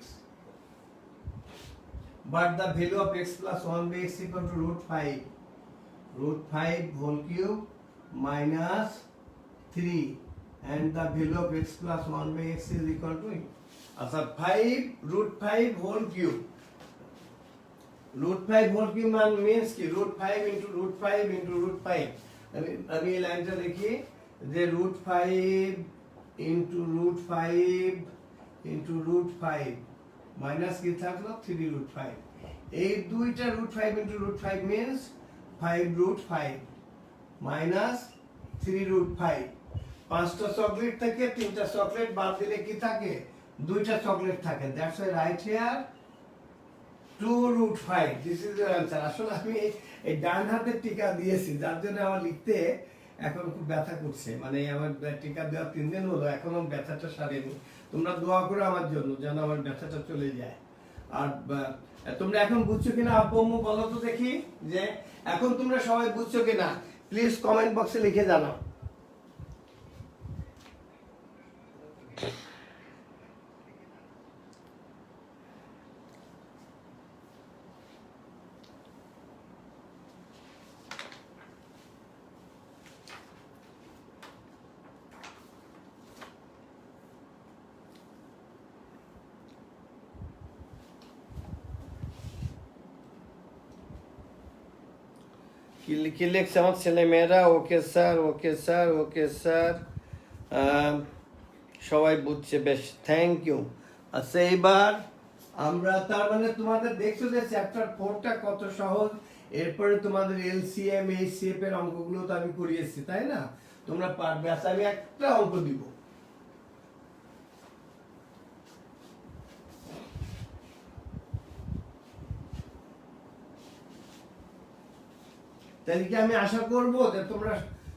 but the value of x plus 1/x equal to root 5 whole cube minus 3, and the value of x plus 1/x is equal to আচ্ছা 5 root 5 whole cube, root 5 whole cube means কি root 5 into root 5 into root 5। আমি এই লাইনটা লিখি যে root 5 into root 5 into root 5 minus কি থাকলো 3 root 5, এই দুইটা root 5 into root 5 means 5 root 5 minus 3 root 5। পাঁচটা চকলেট থেকে তিনটা চকলেট বাদ দিলে কি থাকে, দুইটা চকলেট থাকে, that's why right here 2 root 5, this is the answer. আসলে আমি এই ডান হাতের টিকা দিয়েছি যার জন্য আমার লিখতে এখন খুব ব্যথা করছে, মানে আমার টিকা দেওয়া 3 দিন হলো এখনো ব্যথাটা সারেনি। তোমরা দোয়া করো আমার জন্য যেন আমার ব্যথাটা চলে যায়। আর তোমরা এখন বুঝছো কিনা আব্বু আম্মু বলো তো দেখি, যে এখন তোমরা সবাই বুঝছো কিনা প্লিজ কমেন্ট বক্সে লিখে জানাও। কি লিখছে আমার ছেলে মেয়েরা? ওকে sir, okay sir, okay sir, সবাই বুঝছে, বেশ থ্যাংক ইউ। আচ্ছা এইবার আমরা তার মানে তোমাদের দেখছো যে চ্যাপ্টার 4টা কত সহজ, এরপরে তোমাদের এলসিএম এইচসিএফ এর অঙ্কগুলো তো আমি করিয়েছি, তাই না? তোমরা পারবে। আচ্ছা আমি একটা অঙ্ক দিব, তাহলে কি আমি আশা করব যে তোমরা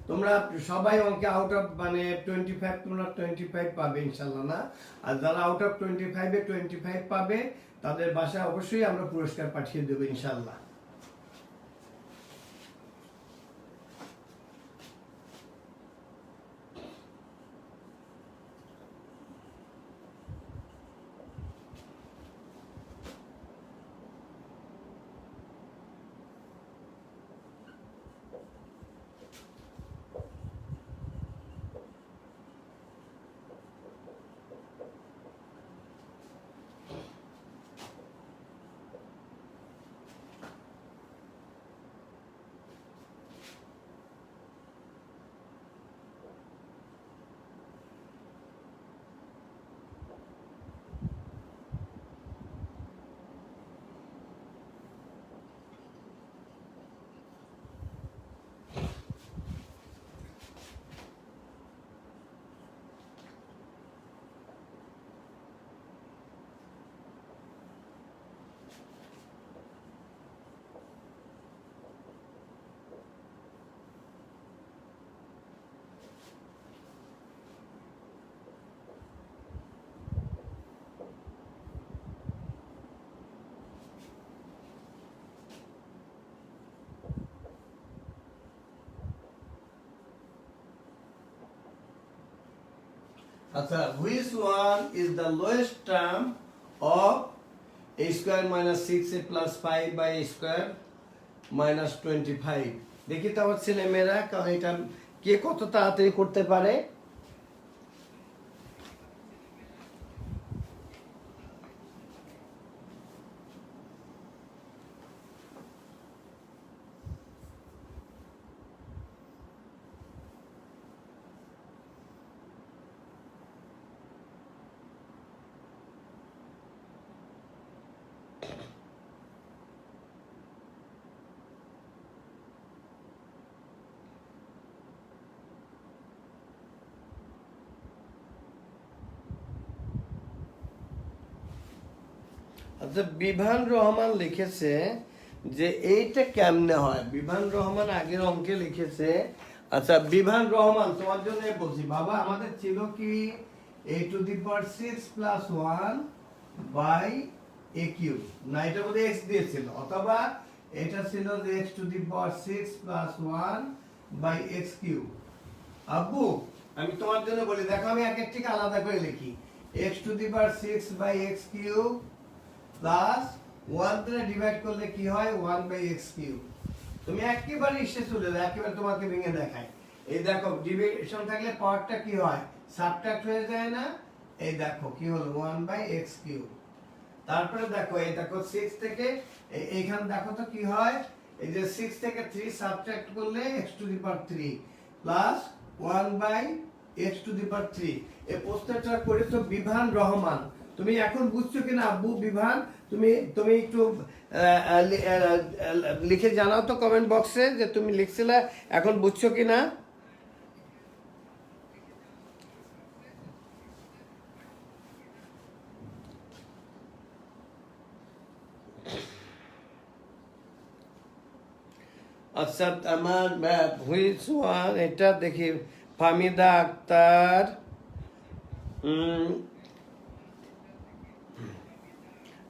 তোমরা সবাই অঙ্কে আউট অফ মানে 25 তোমরা 25 পাবে ইনশাআল্লাহ না? আর যারা আউট অফ 25 এ 25 পাবে তাদের বাসায় অবশ্যই আমরা পুরস্কার পাঠিয়ে দেব ইনশাআল্লাহ। আচ্ছা, which one is the lowest term of a square minus 6a plus 5 by a square minus 25? দেখি তো আমার ছেলে মেয়েরা কারণ এটা কে কত তাড়াতাড়ি করতে পারে। আচ্ছা, বিভান রহমান লিখেছে যে এইটা কেমনে হয়। বিভান রহমান আগের অঙ্কে লিখেছে। আচ্ছা বিভান রহমান, তোমার জন্য বলছি বাবা, আমাদের ছিল কি a⁶ plus 1 by a cube, না এটার মধ্যে x দিয়েছিল, অথবা এটা ছিল যে x⁶ plus 1 by x cube. আব্বু আমি তোমার জন্য বলি, দেখো আমি এক একটিকে আলাদা করে লিখি, x⁶ by x cube plus 1 দ্বারা ডিভাইড করলে কি হয় 1 বাই x কিউব। তুমি একেবারে ইসে চলে যাও, একেবারে তোমাকে ভেঙে দেখাই। এই দেখো ডিভিশন থাকলে পাওয়ারটা কি হয় সাবট্রাক্ট হয়ে যায় না? এই দেখো কি হলো 1 বাই x কিউব। তারপরে দেখো এই দেখো 6 থেকে এইখানে দেখো তো কি হয়, এই যে 6 থেকে 3 সাবট্রাক্ট করলে x⁴ প্লাস 1 বাই x⁴। এই প্রশ্নটা করেছো বিভান রহমান। তুমি এখন বুঝছো কিনা আব্বু বিভান? তুমি তুমি একটু লিখে জানাও তো কমেন্ট বক্সে যে তুমি লিখছিলে, এখন বুঝছো কিনা। আচ্ছা আমার হুইচ ওয়ান, এটা দেখি ফামিদা আক্তার,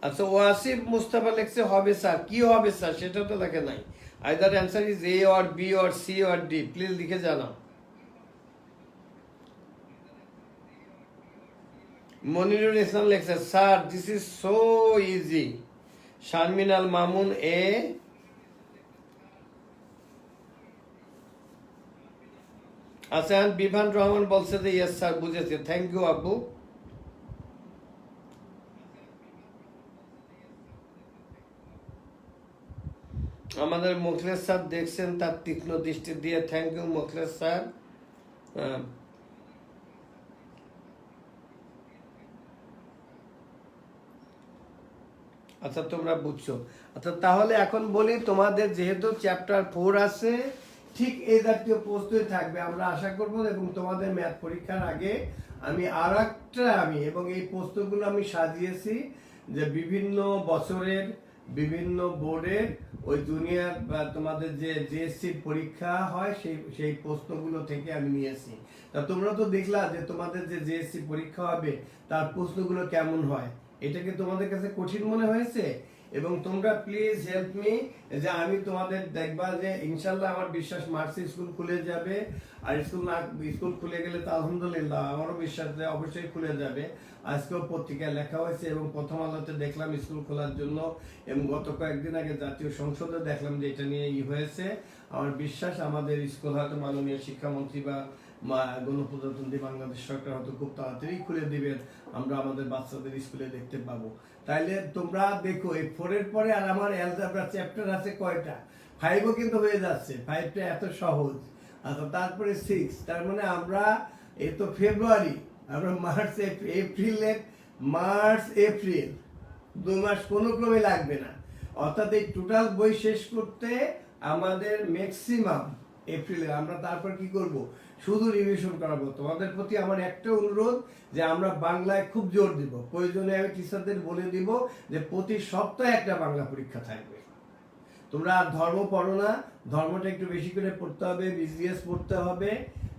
আচ্ছা ওয়াসিফ মুস্তাফা লিখছে হবে স্যার, কি হবে স্যার সেটা তো লেখে নাই। Either answer is A or B or C or D, please লিখে জানাও। মনিরুল ইসলাম লিখছে sir this is so easy. Sharmin Al Mamun A. আচ্ছা বিভান রহমান বলছে যে ইয়েস স্যার বুঝেছে, থ্যাংক ইউ আব্বু। আমাদের মোখলেস স্যার দেখছেন তার তীক্ষ্ণ দৃষ্টি দিয়ে, থ্যাংক ইউ মোখলেস স্যার। আচ্ছা তোমরা বুঝছো। আচ্ছা তাহলে এখন বলি, তোমাদের যেহেতু চ্যাপ্টার 4 আছে, ঠিক এই জাতীয় প্রশ্নই থাকবে আমরা আশা করব। এবং তোমাদের ম্যাথ পরীক্ষার আগে আমি আর একটা এবং এই প্রশ্নগুলো আমি সাজিয়েছি যে বিভিন্ন বছরের বিভিন্ন বোর্ডের ওই জুনিয়র বা তোমাদের যে জিএসসি পরীক্ষা হয় সেই প্রশ্নগুলো থেকে আমি নিয়েছি। তা তোমরা তো দেখলা যে তোমাদের যে জিএসসি পরীক্ষা হবে তার প্রশ্নগুলো কেমন হয়। এটা কি তোমাদের কাছে কঠিন মনে হয়েছে? এবং তোমরা প্লিজ হেল্প মি, যে আমি তোমাদের দেখবা যে ইনশাল্লাহ আমার বিশ্বাস মার্চে স্কুল খুলে যাবে। আর স্কুল খুলে গেলে তো আলহামদুলিল্লাহ, আমারও বিশ্বাস যে অবশ্যই খুলে যাবে। আজকেও পত্রিকায় লেখা হয়েছে এবং প্রথম আলোতে দেখলাম স্কুল খোলার জন্য, এবং গত কয়েকদিন আগে জাতীয় সংসদে দেখলাম যে এটা নিয়ে হয়েছে। আমার বিশ্বাস আমাদের স্কুল হয়তো মাননীয় শিক্ষামন্ত্রী বা গণপ্রজাতন্ত্রী বাংলাদেশ সরকার হয়তো খুব তাড়াতাড়ি খুলে দিবেন, আমরা আমাদের বাচ্চাদের স্কুলে দেখতে পাবো। তাইলে তোমরা দেখো এই 4 এর পরে আর আমার অ্যালজেব্রা চ্যাপ্টার আছে কয়টা? 5ও কিন্তু হয়ে যাচ্ছে, 5টা এত সহজ। আচ্ছা তারপরে 6, তার মানে আমরা এই তো ফেব্রুয়ারি, আমরা মার্চ এপ্রিল 2 মাস কোনো ক্রমে লাগবে না। অর্থাৎ এই টোটাল বই শেষ করতে আমাদের ম্যাক্সিমাম এপ্রিলে। আমরা তারপর কি করব? শুধু রিভিশন করাবো। তোমাদের প্রতি আমার একটা অনুরোধ যে আমরা বাংলায় খুব জোর দিব। প্রয়োজনে আমি টিচারদের বলে দিব যে প্রতি সপ্তাহে একটা বাংলা পরীক্ষা থাকবে। তোমরা আর ধর্ম পড়ো না, ধর্মটা একটু বেশি করে পড়তে হবে, বিজিএস পড়তে হবে।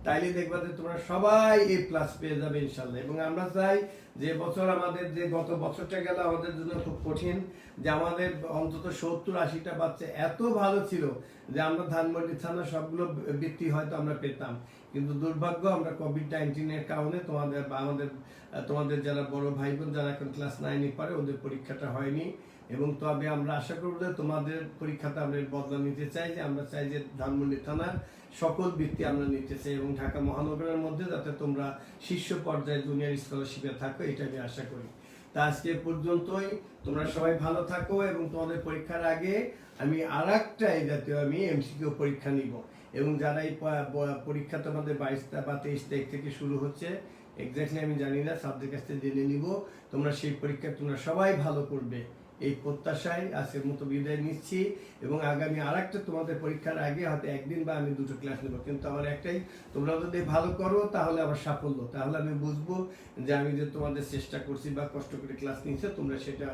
তাইলে দেখবা যে তোমরা সবাই A+ পেয়ে যাবে ইনশাল্লাহ। এবং আমরা চাই যে বছর আমাদের যে গত বছরটা গেল আমাদের জন্য খুব কঠিন, যে আমাদের অন্তত 70-80টা বাচ্চা এত ভালো ছিল যে আমরা ধানমন্ডি থানা সবগুলো বৃত্তি হয়তো আমরা পেতাম। কিন্তু দুর্ভাগ্য আমরা কোভিড-19 কারণে তোমাদের যারা বড় ভাই বোন যারা এখন ক্লাস 9-এ পড়ে ওদের পরীক্ষাটা হয়নি। এবং তবে আমরা আশা করব যে তোমাদের পরীক্ষাতে আমরা বদলা নিতে চাই, যে আমরা চাই যে ধানমন্ডি থানার সকল বৃত্তি আমরা নিতে চাই এবং ঢাকা মহানগরের মধ্যে যাতে তোমরা শীর্ষ পর্যায়ে জুনিয়র স্কলারশিপে থাকো, এটা আমি আশা করি। তা আজকে পর্যন্তই, তোমরা সবাই ভালো থাকো। এবং তোমাদের পরীক্ষার আগে আমি আর একটা এই জাতীয় এমসিকিউ পরীক্ষা নিব। এবং যারা এই পরীক্ষা তোমাদের 22 বা 23 তারিখ থেকে শুরু হচ্ছে, এক্স্যাক্টলি আমি জানি না, স্যারদের কাছ থেকে জেনে নিব। তোমরা সেই পরীক্ষা তোমরা সবাই ভালো করবে এই প্রত্যাশায় আজকের মতো বিদায় নিচ্ছি। এবং আগামী আর একটা তোমাদের পরীক্ষার আগে হয়তো একদিন বা আমি 2টো ক্লাস নেব, কিন্তু আমার একটাই, তোমরা যদি ভালো করো তাহলে আমার সাফল্য, তাহলে আমি বুঝবো যে আমি যে তোমাদের চেষ্টা করছি বা কষ্ট করে ক্লাস নিচ্ছ তোমরা সেটা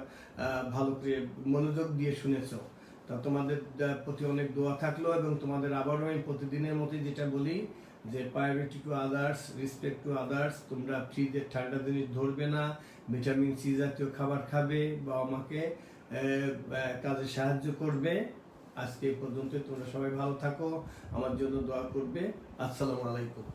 ভালো করে মনোযোগ দিয়ে শুনেছো। তা তোমাদের প্রতি অনেক দোয়া থাকলো। এবং তোমাদের আবারও আমি প্রতিদিনের মতোই যেটা বলি যে priority to others, respect to others. তোমরা ফ্রিজে ঠান্ডা জিনিস ধরবে না, ভিটামিন সি জাতীয় খাবার খাবে, বা আমাকে কাজে সাহায্য করবে। আজকে এই পর্যন্ত, তোমরা সবাই ভালো থাকো, আমার জন্য দোয়া করবে। আসসালামু আলাইকুম।